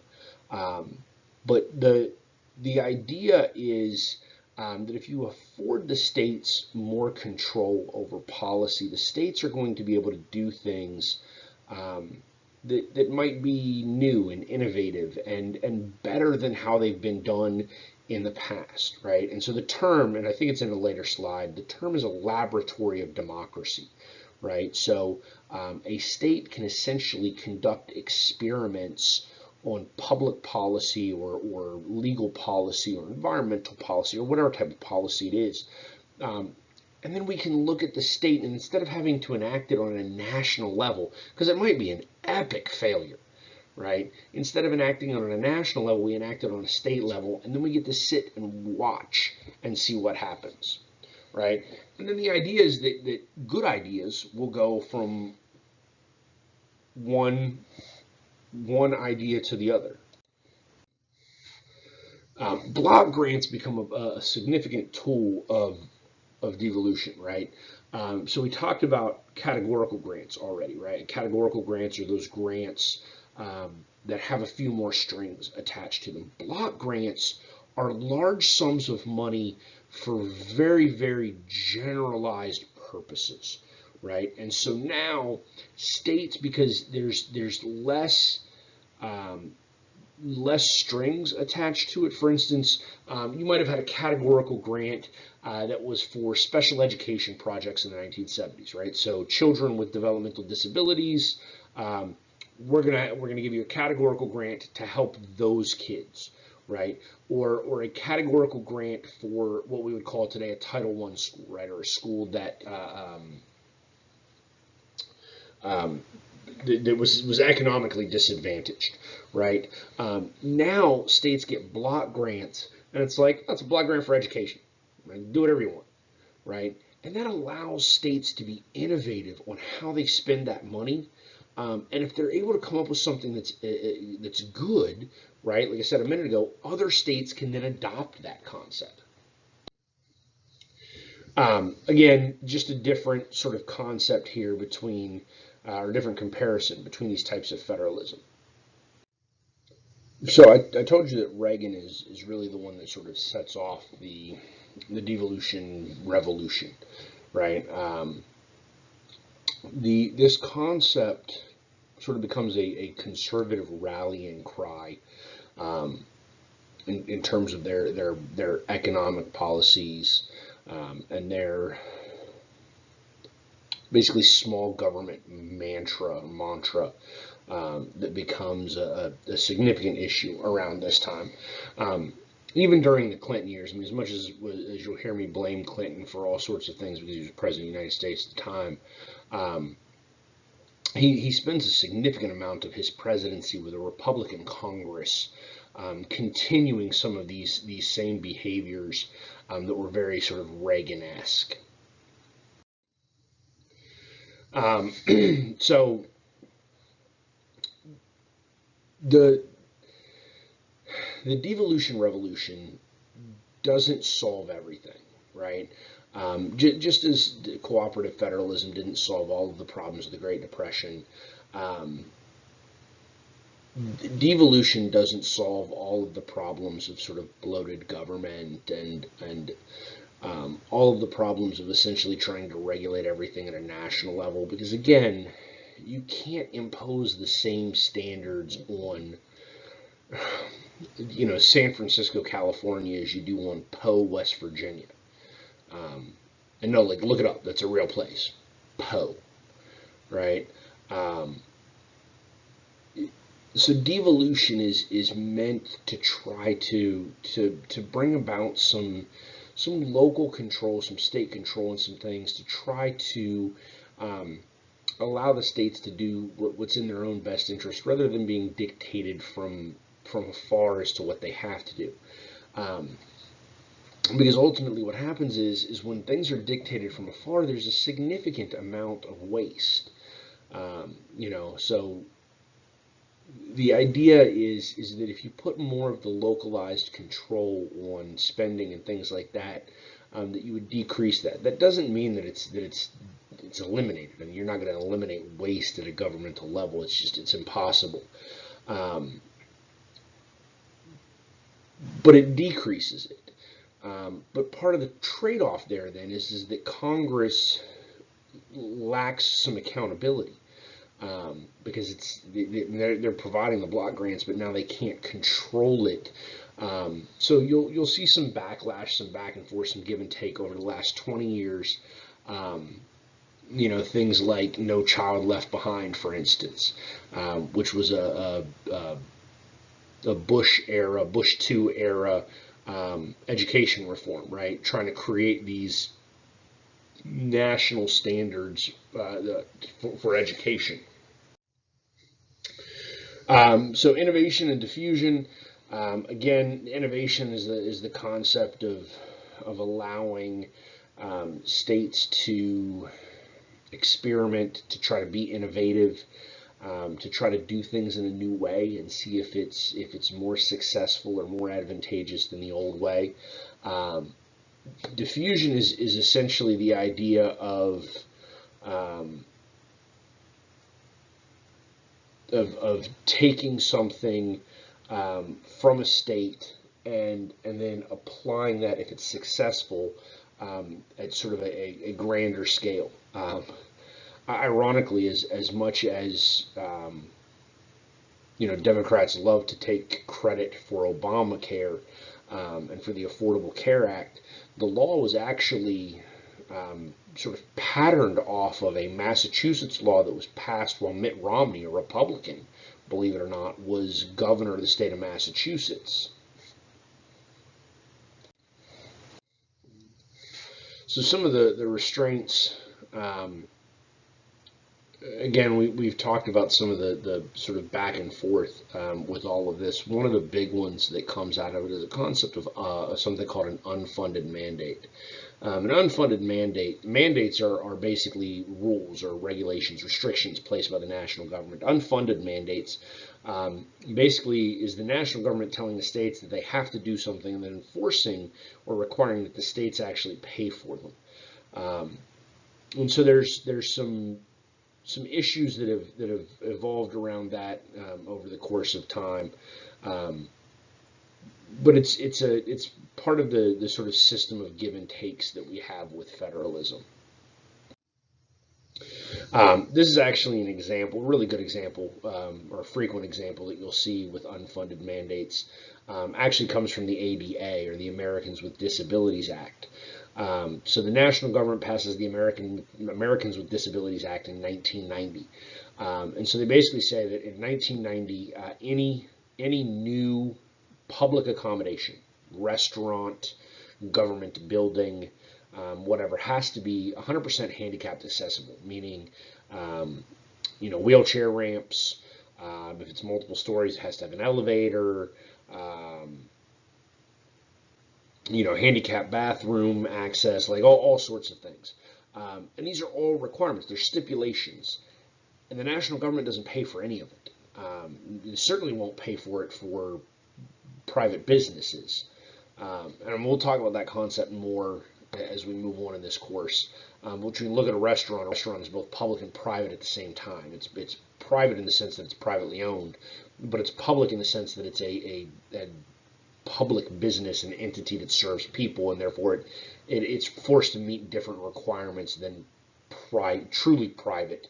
But the idea is that if you afford the states more control over policy, the states are going to be able to do things um, that might be new and innovative and better than how they've been done in the past, right? And so the term, and I think it's in a later slide, the term is a laboratory of democracy, right? So a state can essentially conduct experiments on public policy or legal policy or environmental policy or whatever type of policy it is. Um, and then we can look at the state, and instead of having to enact it on a national level, because it might be an epic failure, right? Instead of enacting it on a national level, we enact it on a state level, and then we get to sit and watch and see what happens, right? And then the idea is that good ideas will go from one idea to the other. Block grants become a significant tool of devolution, right? So we talked about categorical grants already, right? Categorical grants are those grants that have a few more strings attached to them. Block grants are large sums of money for very, very generalized purposes, right? And so now states, because there's less strings attached to it. For instance, you might have had a categorical grant that was for special education projects in the 1970s, right? So children with developmental disabilities, we're gonna give you a categorical grant to help those kids, right? Or a categorical grant for what we would call today a Title I school, right? Or a school that that was economically disadvantaged, right? Now states get block grants, and it's like, that's a block grant for education. Right? Do whatever you want, right? And that allows states to be innovative on how they spend that money. And if they're able to come up with something that's good, right? Like I said a minute ago, other states can then adopt that concept. Again, just a different sort of concept here between, or different comparison between these types of federalism. So I told you that Reagan is really the one that sort of sets off the devolution revolution, right? This concept sort of becomes a conservative rallying cry um, in terms of their economic policies and their basically small government mantra that becomes a significant issue around this time. Even during the Clinton years, I mean, as much as you'll hear me blame Clinton for all sorts of things because he was president of the United States at the time, um, he spends a significant amount of his presidency with a Republican Congress, continuing some of these same behaviors that were very sort of Reagan-esque. Um, so the the devolution revolution doesn't solve everything, right? Just as cooperative federalism didn't solve all of the problems of the Great Depression, um, devolution doesn't solve all of the problems of sort of bloated government and all of the problems of essentially trying to regulate everything at a national level. Because again, you can't impose the same standards on San Francisco, California, as you do on Poe, West Virginia. Um, and no, like look it up. That's a real place, Poe, right? Um, so devolution is meant to try to bring about some local control, some state control, and some things to try to um, allow the states to do what's in their own best interest, rather than being dictated from afar as to what they have to do. Um, because ultimately, what happens is when things are dictated from afar, there's a significant amount of waste. So the idea is that if you put more of the localized control on spending and things like that, that you would decrease that. That doesn't mean that it's eliminated. I mean, you're not going to eliminate waste at a governmental level. It's impossible. Um, but it decreases it. But part of the trade-off there then is that Congress lacks some accountability, because they're providing the block grants, but now they can't control it. So you'll see some backlash, some back and forth, some give and take over the last 20 years. Things like No Child Left Behind, for instance, which was a Bush era, Bush 2 era education reform, right? Trying to create these national standards for education. So innovation and diffusion. Again, innovation is the concept of allowing states to experiment, to try to be innovative, to try to do things in a new way and see if it's more successful or more advantageous than the old way. Diffusion is essentially the idea of taking something from a state and then applying that, if it's successful, at sort of a grander scale. Ironically, as much as Democrats love to take credit for Obamacare and for the Affordable Care Act, the law was actually sort of patterned off of a Massachusetts law that was passed while Mitt Romney, a Republican, believe it or not, was governor of the state of Massachusetts. So some of the restraints, again, we've talked about some of the sort of back and forth with all of this. One of the big ones that comes out of it is the concept of something called an unfunded mandate. An unfunded mandates are basically rules or regulations, restrictions placed by the national government. Unfunded mandates basically is the national government telling the states that they have to do something and then enforcing or requiring that the states actually pay for them. And so there's some issues that have evolved around that over the course of time. But it's part of the sort of system of give and takes that we have with federalism. This is actually an example, a really good example, or a frequent example that you'll see with unfunded mandates. Actually comes from the ADA, or the Americans with Disabilities Act. So the national government passes the Americans with Disabilities Act in 1990. And so they basically say that in 1990, any new public accommodation, restaurant, government building, whatever, has to be 100% handicapped accessible, meaning, wheelchair ramps. If it's multiple stories, it has to have an elevator. Handicap bathroom access, like all sorts of things. And these are all requirements. They're stipulations. And the national government doesn't pay for any of it. It certainly won't pay for it for private businesses. And we'll talk about that concept more as we move on in this course. Which we can look at a restaurant is both public and private at the same time. It's private in the sense that it's privately owned, but it's public in the sense that it's a public business, an entity that serves people, and therefore it's forced to meet different requirements than truly private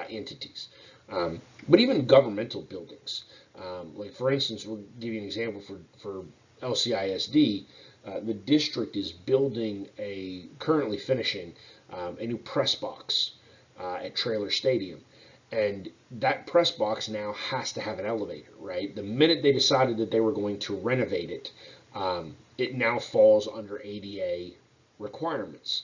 entities. But even governmental buildings, like for instance, we'll give you an example for LCISD. The district is currently finishing a new press box at Trailer Stadium. And that press box now has to have an elevator, right? The minute they decided that they were going to renovate it, it now falls under ADA requirements.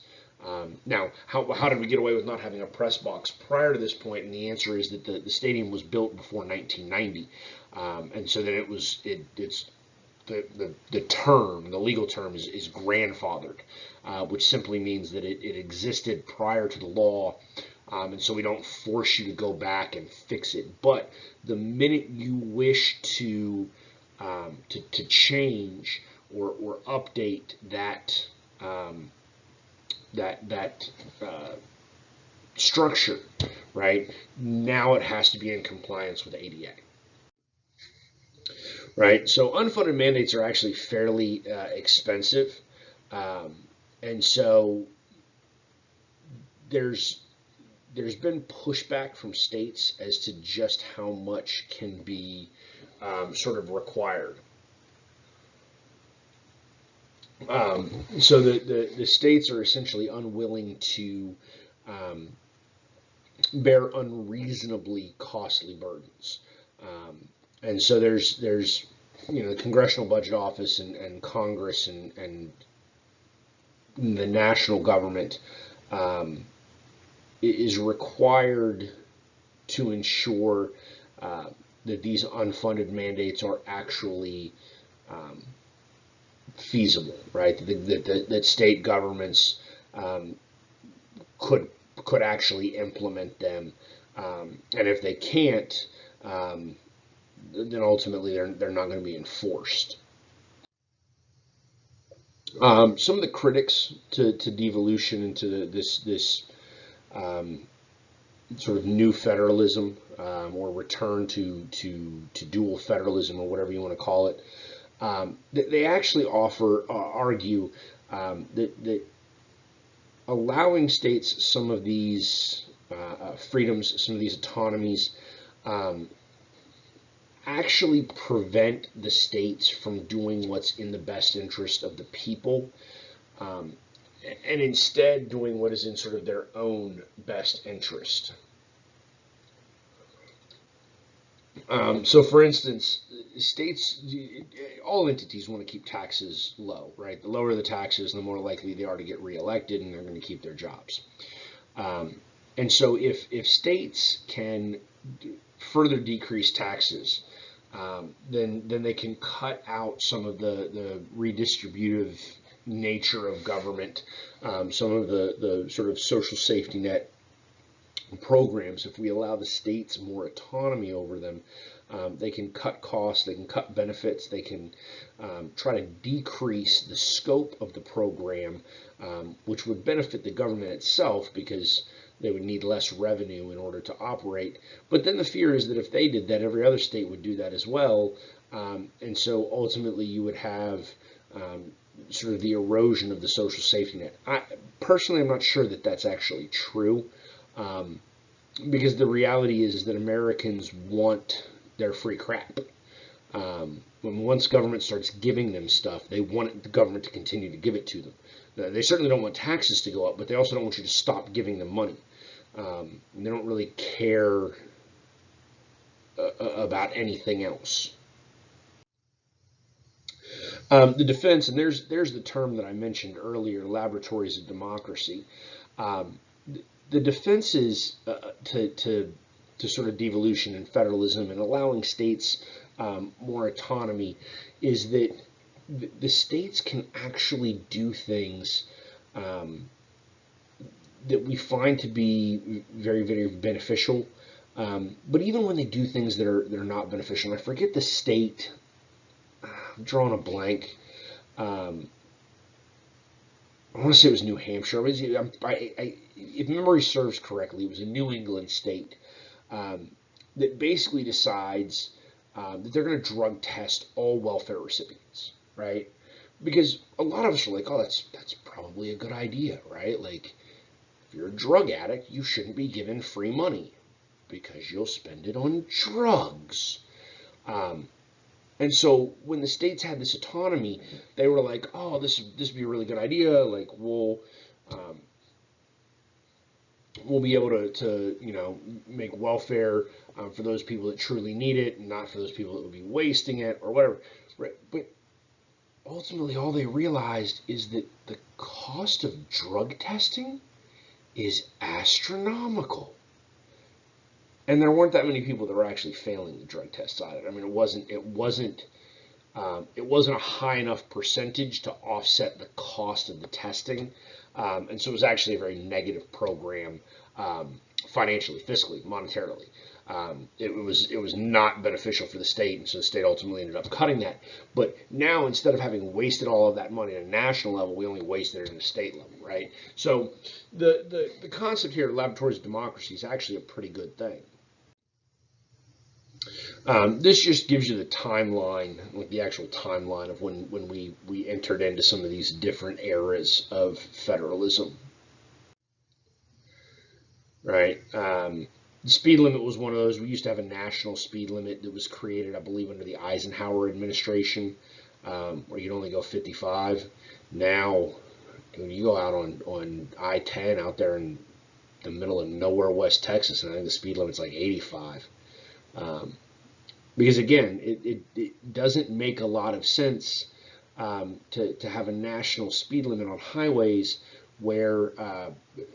Now, how did we get away with not having a press box prior to this point? And the answer is that the stadium was built before 1990, and so that it's the legal term is grandfathered, which simply means that it existed prior to the law. And so we don't force you to go back and fix it. But the minute you wish to change or update that structure, right, now it has to be in compliance with ADA. right? So unfunded mandates are actually fairly expensive, um, and so there's there's been pushback from states as to just how much can be sort of required. So the states are essentially unwilling to um, bear unreasonably costly burdens. And so there's the Congressional Budget Office and Congress and the national government um, is required to ensure uh, that these unfunded mandates are actually um, feasible, right? That state governments um, could could actually implement them, and if they can't, um, then ultimately they're not going to be enforced. Some of the critics to devolution and to this um, sort of new federalism or return to dual federalism or whatever you want to call it, they actually argue that allowing states some of these freedoms, some of these autonomies, um, actually prevent the states from doing what's in the best interest of the people, um, and instead doing what is in sort of their own best interest. So, for instance, states, all entities want to keep taxes low, right? The lower the taxes, the more likely they are to get reelected, and they're going to keep their jobs. And so, if states can further decrease taxes, then they can cut out some of the redistributive nature of government, some of the sort of social safety net programs. If we allow the states more autonomy over them, they can cut costs, they can cut benefits, they can try to decrease the scope of the program, which would benefit the government itself because they would need less revenue in order to operate. But then the fear is that if they did that, every other state would do that as well. And so ultimately you would have sort of the erosion of the social safety net. Personally, I'm not sure that that's actually true. Um, because the reality is that Americans want their free crap. When once government starts giving them stuff, they want the government to continue to give it to them. They certainly don't want taxes to go up, but they also don't want you to stop giving them money. They don't really care about anything else. The defense, and there's the term that I mentioned earlier, laboratories of democracy. Um, the defenses to sort of devolution and federalism and allowing states more autonomy is that the states can actually do things um, that we find to be very, very beneficial. But even when they do things that are not beneficial, and I forget the state, I'm drawing a blank. Um, I want to say it was New Hampshire. If memory serves correctly, it was a New England state um, that basically decides that they're going to drug test all welfare recipients, right? Because a lot of us are like, oh, that's probably a good idea, right? Like, if you're a drug addict, you shouldn't be given free money because you'll spend it on drugs. Um, and so when the states had this autonomy, they were like, oh, this would be a really good idea. Like, um, we'll be able to make welfare for those people that truly need it, and not for those people that would be wasting it or whatever. Right? But ultimately, all they realized is that the cost of drug testing is astronomical. And there weren't that many people that were actually failing the drug tests on it. I mean, it wasn't a high enough percentage to offset the cost of the testing, and so it was actually a very negative program financially, fiscally, monetarily. It was not beneficial for the state, and so the state ultimately ended up cutting that. But now, instead of having wasted all of that money at a national level, we only wasted it at a state level, right? So the concept here of laboratories of democracy is actually a pretty good thing. This just gives you the timeline, like the actual timeline of when we entered into some of these different eras of federalism, right? The speed limit was one of those. We used to have a national speed limit that was created, I believe, under the Eisenhower administration, where you'd only go 55. Now, when you go out on I-10 out there in the middle of nowhere, West Texas, and I think the speed limit's like 85. Because again, it doesn't make a lot of sense to have a national speed limit on highways where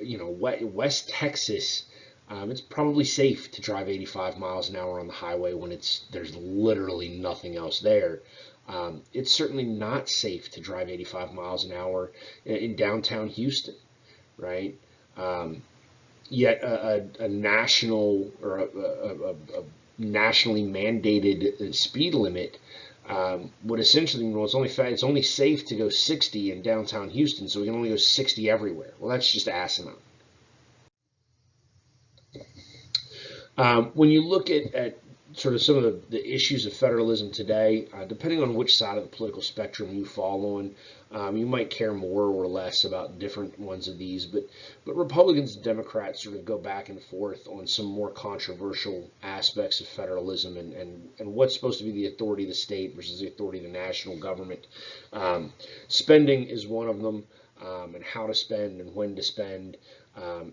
West Texas, it's probably safe to drive 85 miles an hour on the highway when there's literally nothing else there. It's certainly not safe to drive 85 miles an hour in downtown Houston, right? Yet a national or a nationally mandated speed limit would essentially mean, well, it's only safe to go 60 in downtown Houston, so we can only go 60 everywhere. Well, that's just asinine. When you look at sort of some of the issues of federalism today, depending on which side of the political spectrum you fall on, you might care more or less about different ones of these, but Republicans and Democrats sort of go back and forth on some more controversial aspects of federalism and what's supposed to be the authority of the state versus the authority of the national government. Spending is one of them, and how to spend and when to spend.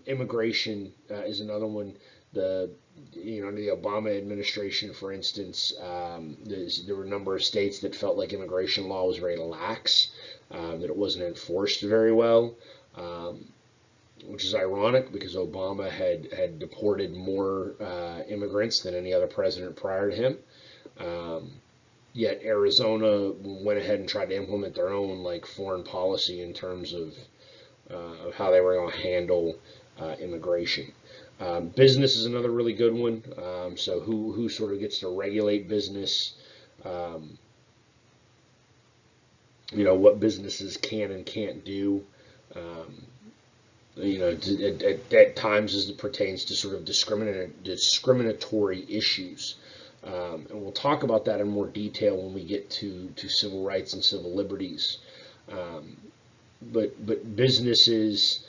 Immigration is another one. Under the Obama administration, for instance, there were a number of states that felt like immigration law was very lax, that it wasn't enforced very well, which is ironic because Obama had deported more immigrants than any other president prior to him. Yet Arizona went ahead and tried to implement their own like foreign policy in terms of how they were going to handle immigration. Business is another really good one. So who sort of gets to regulate business? What businesses can and can't do. At times as it pertains to sort of discriminatory issues. And we'll talk about that in more detail when we get to civil rights and civil liberties. But businesses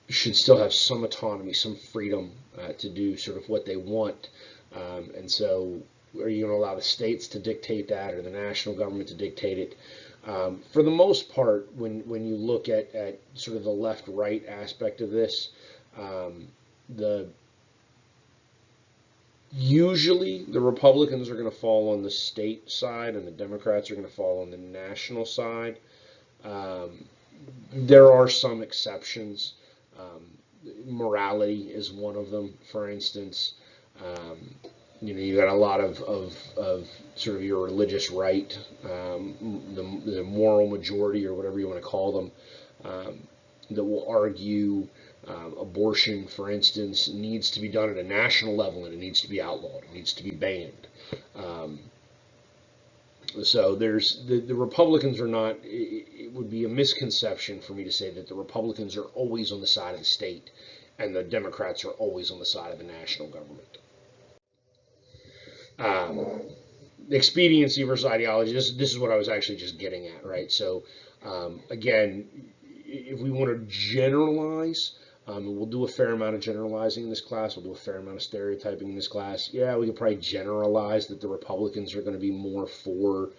should still have some autonomy, some freedom to do sort of what they want. And so are you going to allow the states to dictate that or the national government to dictate it? For the most part, when you look at sort of the left-right aspect of this, usually the Republicans are going to fall on the state side and the Democrats are going to fall on the national side. There are some exceptions. Morality is one of them, for instance. You got a lot of sort of your religious right, the moral majority or whatever you want to call them, that will argue abortion, for instance, needs to be done at a national level and it needs to be outlawed. It needs to be banned. So the Republicans are not, it would be a misconception for me to say that the Republicans are always on the side of the state and the Democrats are always on the side of the national government. Expediency versus ideology, this is what I was actually just getting at, right? So again, if we want to generalize, we'll do a fair amount of generalizing in this class. We'll do a fair amount of stereotyping in this class. Yeah, we could probably generalize that the Republicans are going to be more for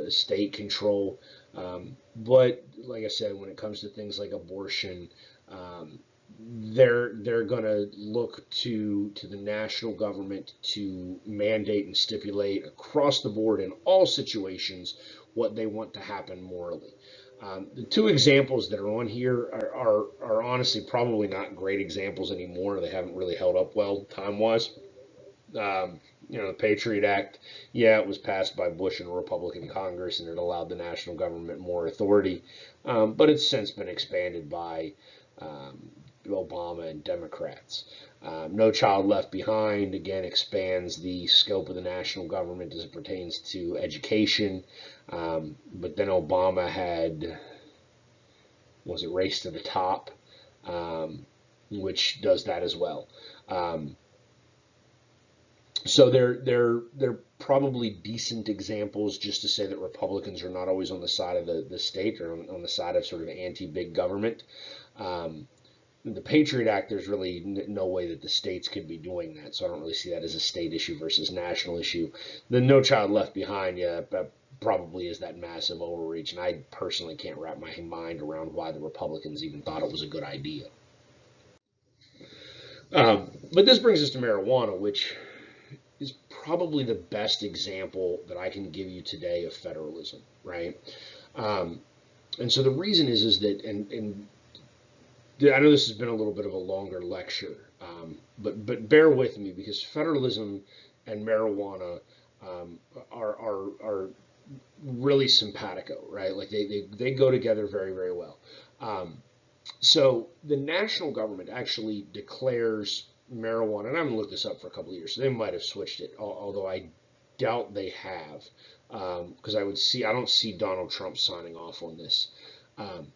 state control. But like I said, when it comes to things like abortion, they're going to look to the national government to mandate and stipulate across the board in all situations what they want to happen morally. The two examples that are on here are honestly probably not great examples anymore. They haven't really held up well time-wise. The Patriot Act, yeah, it was passed by Bush and a Republican Congress, and it allowed the national government more authority, but it's since been expanded by Obama and Democrats. No Child Left Behind, again, expands the scope of the national government as it pertains to education. But then Obama had, was it Race to the Top, which does that as well. So they're probably decent examples just to say that Republicans are not always on the side of the state or on the side of sort of anti-big government. Um, the Patriot Act, there's really no way that the states could be doing that, so I don't really see that as a state issue versus national issue. The No Child Left Behind, yeah, probably is that massive overreach, and I personally can't wrap my mind around why the Republicans even thought it was a good idea. But this brings us to marijuana, which is probably the best example that I can give you today of federalism, right? Um, and so the reason is that, and I know this has been a little bit of a longer lecture, but bear with me because federalism and marijuana are really simpatico, right? Like they go together very, very well. Um, so the national government actually declares marijuana, and I'm gonna look this up for a couple of years. So they might have switched it, although I doubt they have, because I don't see Donald Trump signing off on this. Um,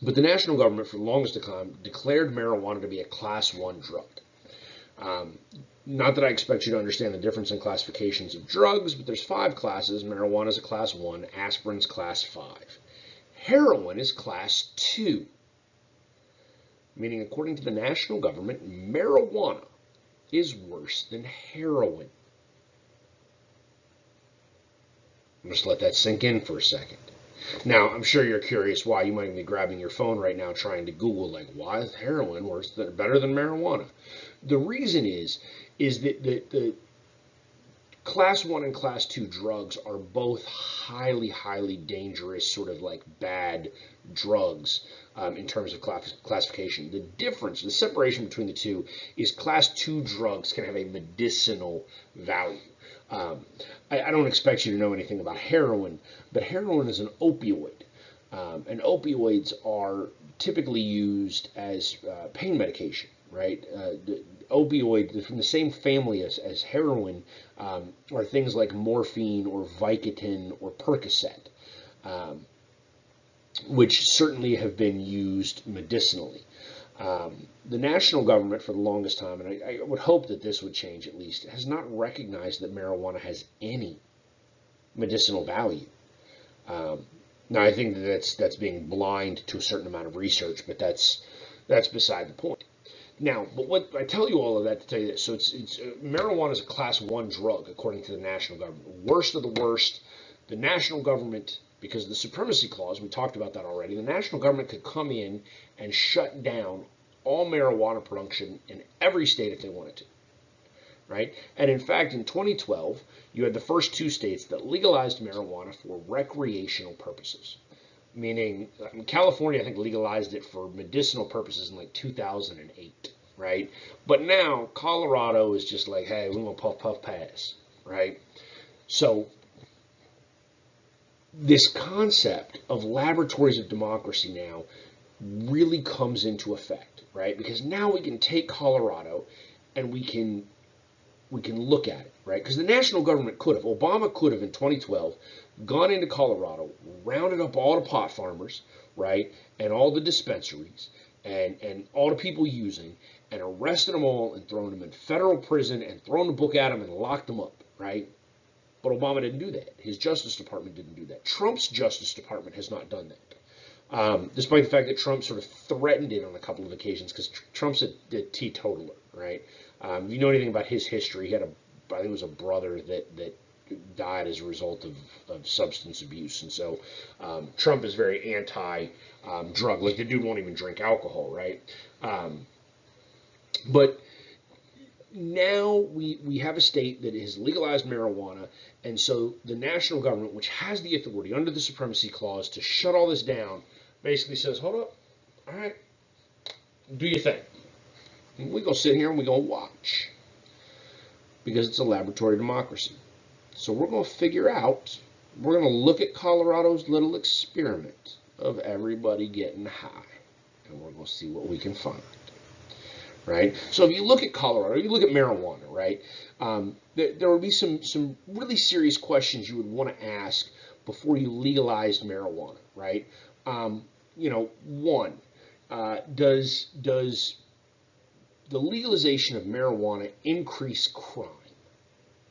but the national government, for the longest time, declared marijuana to be a class one drug. Um, Not that I expect you to understand the difference in classifications of drugs, but there's 5 classes. Marijuana is a class 1, aspirin's class 5. Heroin is class 2, meaning according to the national government, marijuana is worse than heroin. Just let that sink in for a second. Now, I'm sure you're curious why. You might even be grabbing your phone right now trying to Google, like, why is heroin better than marijuana? The reason is that the class 1 and class 2 drugs are both highly, highly dangerous, sort of like bad drugs in terms of classification. The difference, the separation between the two, is class 2 drugs can have a medicinal value. I don't expect you to know anything about heroin, but heroin is an opioid. And opioids are typically used as pain medication, right? The opioid from the same family as heroin are things like morphine or Vicodin or Percocet, which certainly have been used medicinally. The national government, for the longest time, and I would hope that this would change at least, has not recognized that marijuana has any medicinal value. Um, Now, I think that's being blind to a certain amount of research, but that's beside the point. Now, but what I tell you all of that to tell you this, so it's marijuana is a class 1 drug according to the national government. Worst of the worst, the national government, because of the supremacy clause, we talked about that already. The national government could come in and shut down all marijuana production in every state if they wanted to, right? And in fact, in 2012, you had the first 2 states that legalized marijuana for recreational purposes. Meaning, California, I think, legalized it for medicinal purposes in like 2008, right? But now Colorado is just like, hey, we want puff puff pass, right? So this concept of laboratories of democracy now really comes into effect, right? Because now we can take Colorado and we can look at it, right? Because the national government could have, Obama could have in 2012 gone into Colorado, rounded up all the pot farmers, right, and all the dispensaries, and all the people using, and arrested them all and thrown them in federal prison and thrown the book at them and locked them up, right? But Obama didn't do that. His Justice Department didn't do that. Trump's Justice Department has not done that. Despite the fact that Trump sort of threatened it on a couple of occasions, because Trump's a teetotaler, right? If you know anything about his history, he had I think it was a brother that died as a result of substance abuse, and so Trump is very anti-drug. Like the dude won't even drink alcohol, right? But now we have a state that has legalized marijuana, and so the national government, which has the authority under the Supremacy Clause to shut all this down, basically says, hold up, all right, do your thing. And we're going to sit here and we're going to watch because it's a laboratory democracy. So we're going to figure out, we're going to look at Colorado's little experiment of everybody getting high, and we're going to see what we can find. Right? So if you look at Colorado, you look at marijuana, right? There would be some really serious questions you would want to ask before you legalized marijuana, right? One, does the legalization of marijuana increase crime,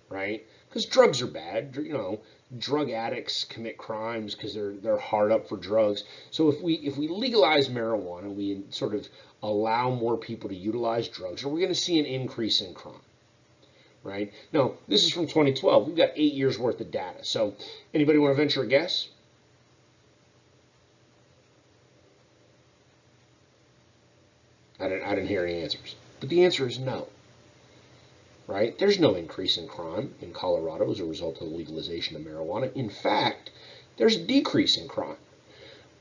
right? Because drugs are bad. You know, drug addicts commit crimes because they're hard up for drugs. So if we legalize marijuana, we sort of allow more people to utilize drugs, are we going to see an increase in crime? Right? No, this is from 2012. We've got 8 years worth of data. So anybody want to venture a guess? I didn't hear any answers. But the answer is no. Right? There's no increase in crime in Colorado as a result of the legalization of marijuana. In fact, there's a decrease in crime.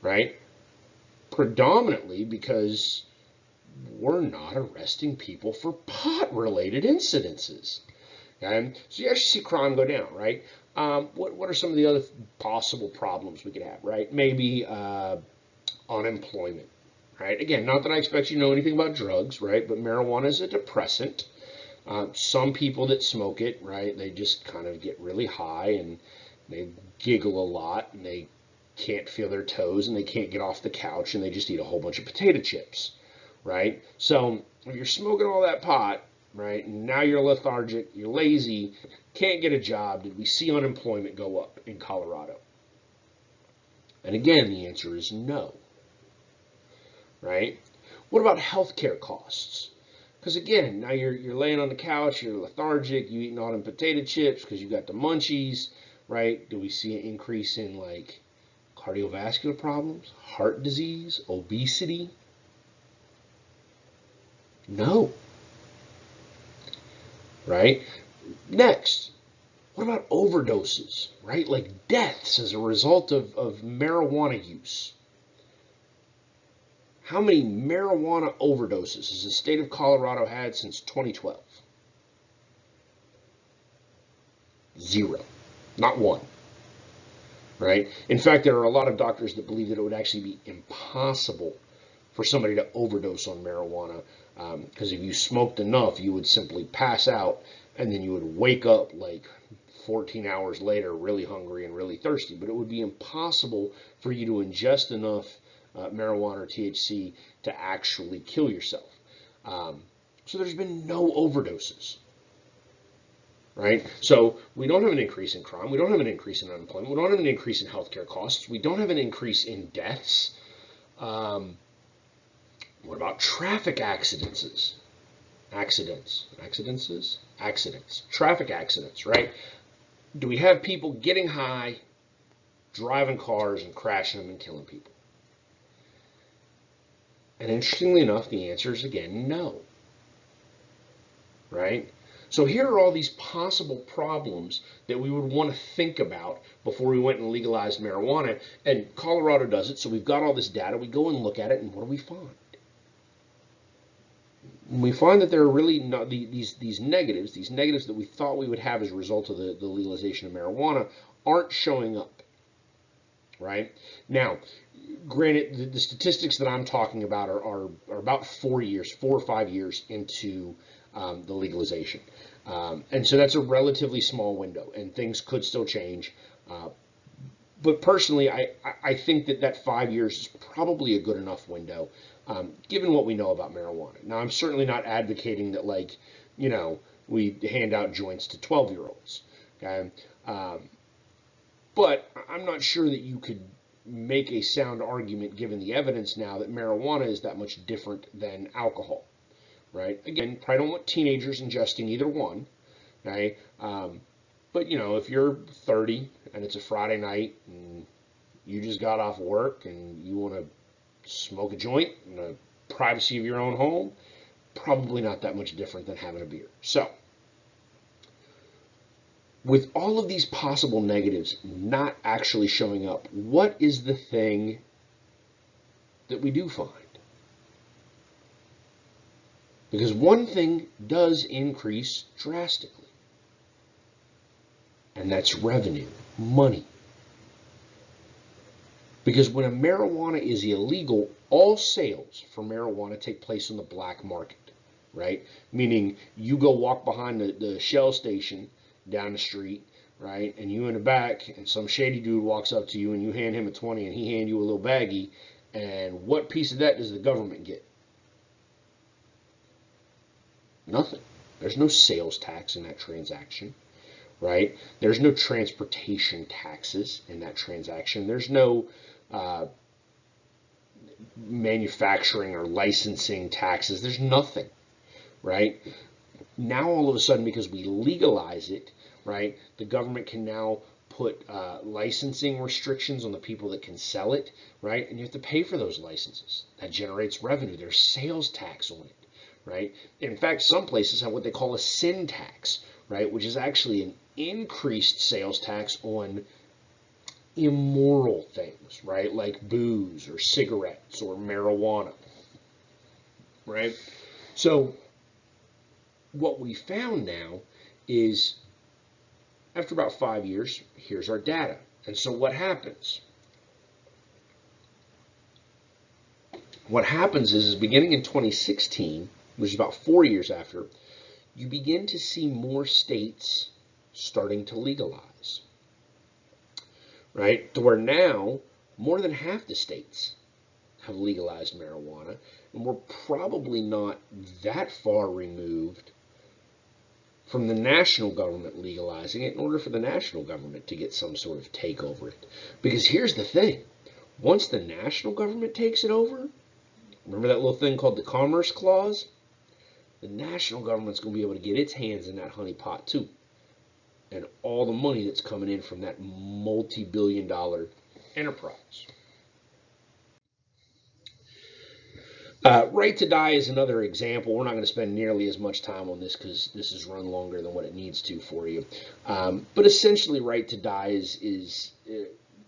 Right? Predominantly because we're not arresting people for pot-related incidences. Okay? So you actually see crime go down, right? What are some of the other possible problems we could have, right? Maybe unemployment, right? Again, not that I expect you to know anything about drugs, right? But marijuana is a depressant. Some people that smoke it, right, they just kind of get really high and they giggle a lot and they can't feel their toes and they can't get off the couch and they just eat a whole bunch of potato chips, right? So if you're smoking all that pot, right, and now you're lethargic, you're lazy, can't get a job, did we see unemployment go up in Colorado? And again, the answer is no, right? What about healthcare costs? Because again, now you're laying on the couch, you're lethargic, you eating all them potato chips because you got the munchies, right? Do we see an increase in like cardiovascular problems, heart disease, obesity? No. Right? Next, what about overdoses, right? Like deaths as a result of marijuana use. How many marijuana overdoses has the state of Colorado had since 2012? 0. Not one. Right? In fact, there are a lot of doctors that believe that it would actually be impossible for somebody to overdose on marijuana because if you smoked enough, you would simply pass out and then you would wake up like 14 hours later really hungry and really thirsty. But it would be impossible for you to ingest enough marijuana or THC to actually kill yourself. So there's been no overdoses. Right? So we don't have an increase in crime. We don't have an increase in unemployment. We don't have an increase in healthcare costs. We don't have an increase in deaths. What about traffic accidents? Accidents. Traffic accidents, right? Do we have people getting high, driving cars and crashing them and killing people? And interestingly enough, the answer is again no. Right? So here are all these possible problems that we would want to think about before we went and legalized marijuana. And Colorado does it, so we've got all this data. We go and look at it, and what do we find? We find that there are really not these negatives that we thought we would have as a result of the legalization of marijuana aren't showing up. Right? Now, granted, the statistics that I'm talking about are about 4 or 5 years into the legalization. And so that's a relatively small window, and things could still change. But personally, I think that 5 years is probably a good enough window, given what we know about marijuana. Now, I'm certainly not advocating that, like, you know, we hand out joints to 12-year-olds. Okay? But I'm not sure that you could make a sound argument, given the evidence now, that marijuana is that much different than alcohol. Right? Again, probably don't want teenagers ingesting either one. Okay? But, you know, if you're 30 and it's a Friday night and you just got off work and you want to smoke a joint in the privacy of your own home, probably not that much different than having a beer. So, with all of these possible negatives not actually showing up, what is the thing that we do find? Because one thing does increase drastically, and that's revenue, money. Because when a marijuana is illegal, all sales for marijuana take place on the black market, right? Meaning you go walk behind the Shell station down the street, right? And you in the back, and some shady dude walks up to you and you hand him a 20 and he hand you a little baggie, and what piece of that does the government get? Nothing. There's no sales tax in that transaction, right? There's no transportation taxes in that transaction. There's no uh, manufacturing or licensing taxes. There's nothing, right? Now all of a sudden, because we legalize it, right, the government can now put licensing restrictions on the people that can sell it, right, and you have to pay for those licenses. That generates revenue. There's sales tax on it, right? In fact, some places have what they call a sin tax, right, which is actually an increased sales tax on immoral things, right, like booze or cigarettes or marijuana, right? So what we found now is after about 5 years, here's our data. And so what happens? What happens is beginning in 2016, which is about 4 years after, you begin to see more states starting to legalize, right? To where now more than half the states have legalized marijuana, and we're probably not that far removed from the national government legalizing it in order for the national government to get some sort of take over it. Because here's the thing, once the national government takes it over, remember that little thing called the Commerce Clause? The national government's going to be able to get its hands in that honey pot too. And all the money that's coming in from that multi-billion-dollar enterprise. Right to die is another example. We're not going to spend nearly as much time on this because this has run longer than what it needs to for you. But essentially, right to die is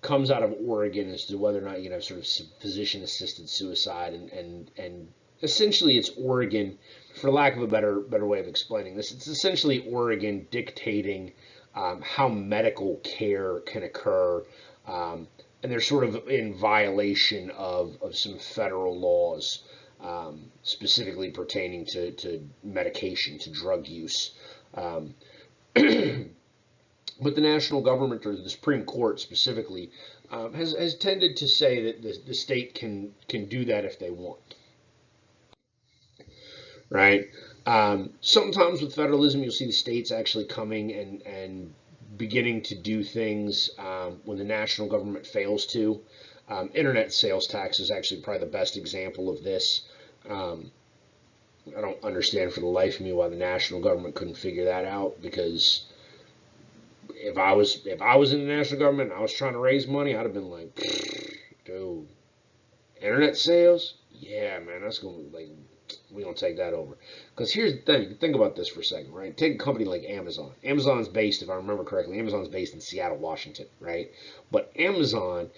comes out of Oregon as to whether or not you can have sort of physician-assisted suicide, and essentially it's Oregon, for lack of a better way of explaining this, it's essentially Oregon dictating how medical care can occur. And they're sort of in violation of some federal laws, specifically pertaining to medication, to drug use. Um, but the national government, or the Supreme Court specifically, has tended to say that the state can do that if they want, right? Sometimes with federalism, you'll see the states actually coming and beginning to do things when the national government fails to. Internet sales tax is actually probably the best example of this. Um, I don't understand for the life of me why the national government couldn't figure that out, because if I was in the national government and I was trying to raise money, I'd have been like, dude, internet sales? Yeah, man, that's gonna like we're gonna take that over. Because here's the thing, think about this for a second, right? Take a company like Amazon. Amazon's based, if I remember correctly, Amazon's based in Seattle, Washington, right? But Amazon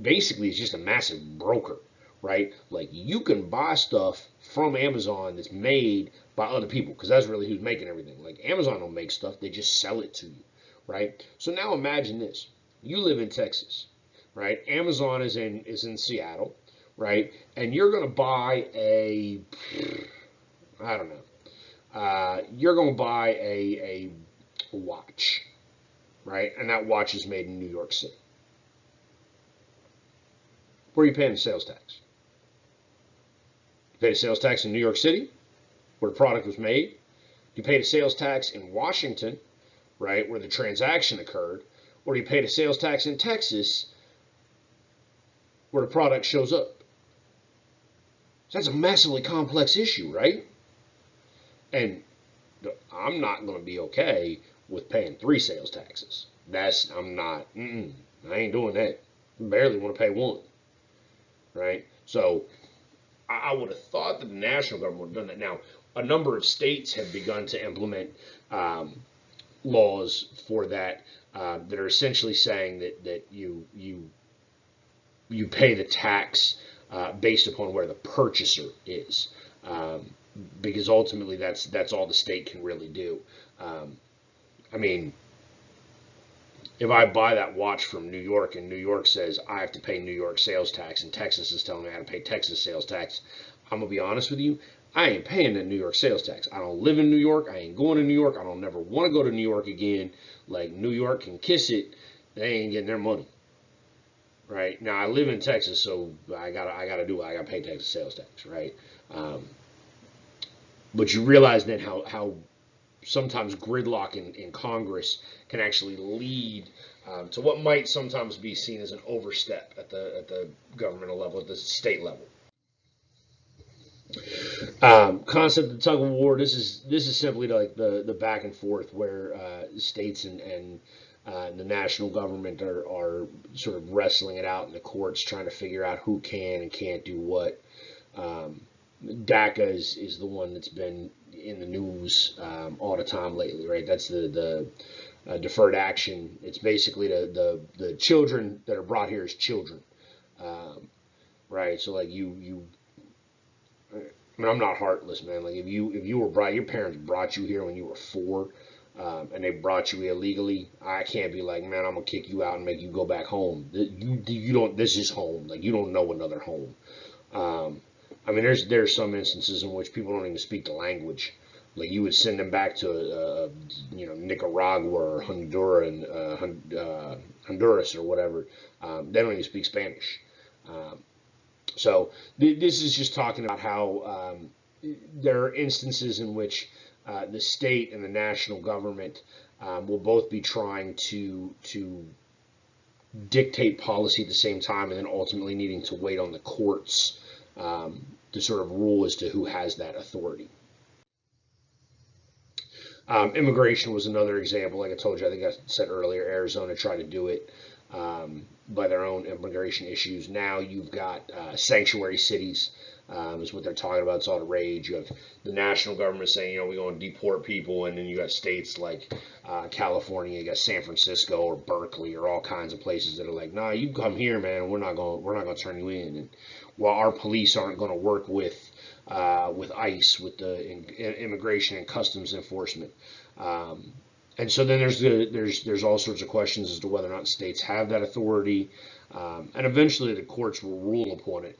basically is just a massive broker, right? Like you can buy stuff from Amazon that's made by other people, because that's really who's making everything. Like Amazon don't make stuff, they just sell it to you, right? So now imagine this. You live in Texas, right? Amazon is in Seattle, right? And you're going to buy I don't know, you're going to buy a watch, right? And that watch is made in New York City. Where are you paying the sales tax? You pay the sales tax in New York City, where the product was made. You pay the sales tax in Washington, right, where the transaction occurred. Or you pay the sales tax in Texas, where the product shows up. So that's a massively complex issue, right? And I'm not going to be okay with paying 3 sales taxes. I'm not, I ain't doing that. I barely want to pay 1, right? So I would have thought that the national government would have done that. Now, a number of states have begun to implement laws for that that are essentially saying that you pay the tax based upon where the purchaser is, because ultimately that's all the state can really do. I mean, if I buy that watch from New York and New York says I have to pay New York sales tax, and Texas is telling me I have to pay Texas sales tax, I'm gonna be honest with you, I ain't paying that New York sales tax. I don't live in New York. I ain't going to New York. I don't never want to go to New York again. Like New York can kiss it. They ain't getting their money. Right now, I live in Texas, so I gotta do it. I gotta pay Texas sales tax. Right. But you realize then how sometimes gridlock in Congress can actually lead to what might sometimes be seen as an overstep at the governmental level, at the state level. Concept of tug of war. This is simply like the back and forth where states and the national government are sort of wrestling it out in the courts, trying to figure out who can and can't do what. DACA is the one that's been in the news all the time lately, right? That's the deferred action. It's basically the children that are brought here as children, right? So like I mean, I'm not heartless, man. Like if you were brought, your parents brought you here when you were 4, and they brought you illegally. I can't be like, man, I'm gonna kick you out and make you go back home. You don't. This is home. Like you don't know another home. I mean, there's some instances in which people don't even speak the language. Like you would send them back to Nicaragua or Honduras or whatever. They don't even speak Spanish. So this is just talking about how there are instances in which the state and the national government will both be trying to dictate policy at the same time, and then ultimately needing to wait on the courts to sort of rule as to who has that authority. Immigration was another example. Like I told you, I think I said earlier, Arizona tried to do it by their own immigration issues. Now you've got sanctuary cities, is what they're talking about. It's all the rage. You have the national government saying, we're going to deport people, and then you got states like California, you got San Francisco or Berkeley or all kinds of places that are like, nah, you come here, man. We're not going to turn you in. And while our police aren't going to work with ICE, with the immigration and customs enforcement. And so then there's all sorts of questions as to whether or not states have that authority, and eventually the courts will rule upon it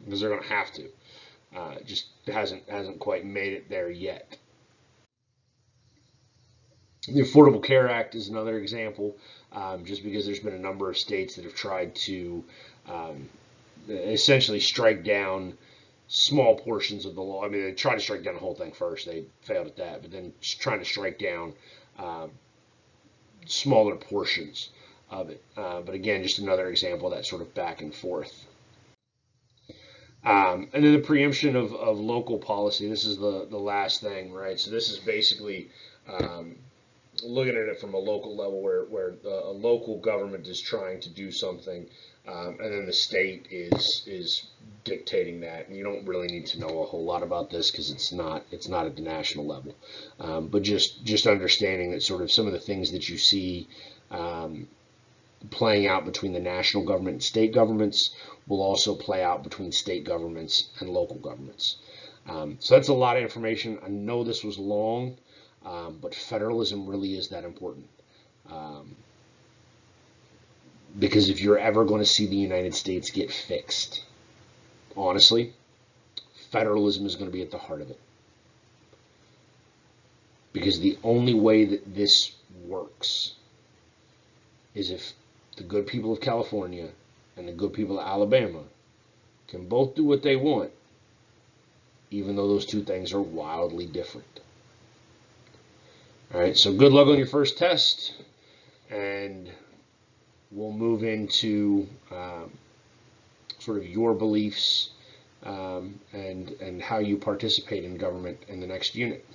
because they're going to have to. It just hasn't quite made it there yet. The Affordable Care Act is another example, just because there's been a number of states that have tried to essentially strike down small portions of the law. I mean, they tried to strike down the whole thing first. They failed at that, but then trying to strike down smaller portions of it. But again, just another example of that sort of back and forth. And then the preemption of local policy. This is the last thing, right? So this is basically looking at it from a local level where a local government is trying to do something, and then the state is dictating that. And you don't really need to know a whole lot about this because it's not at the national level, but just understanding that sort of some of the things that you see playing out between the national government and state governments will also play out between state governments and local governments. So that's a lot of information. I know this was long, but federalism really is that important. Because if you're ever going to see the United States get fixed, honestly, federalism is going to be at the heart of it. Because the only way that this works is if the good people of California and the good people of Alabama can both do what they want, even though those two things are wildly different. All right, so good luck on your first test, and we'll move into sort of your beliefs and how you participate in government in the next unit.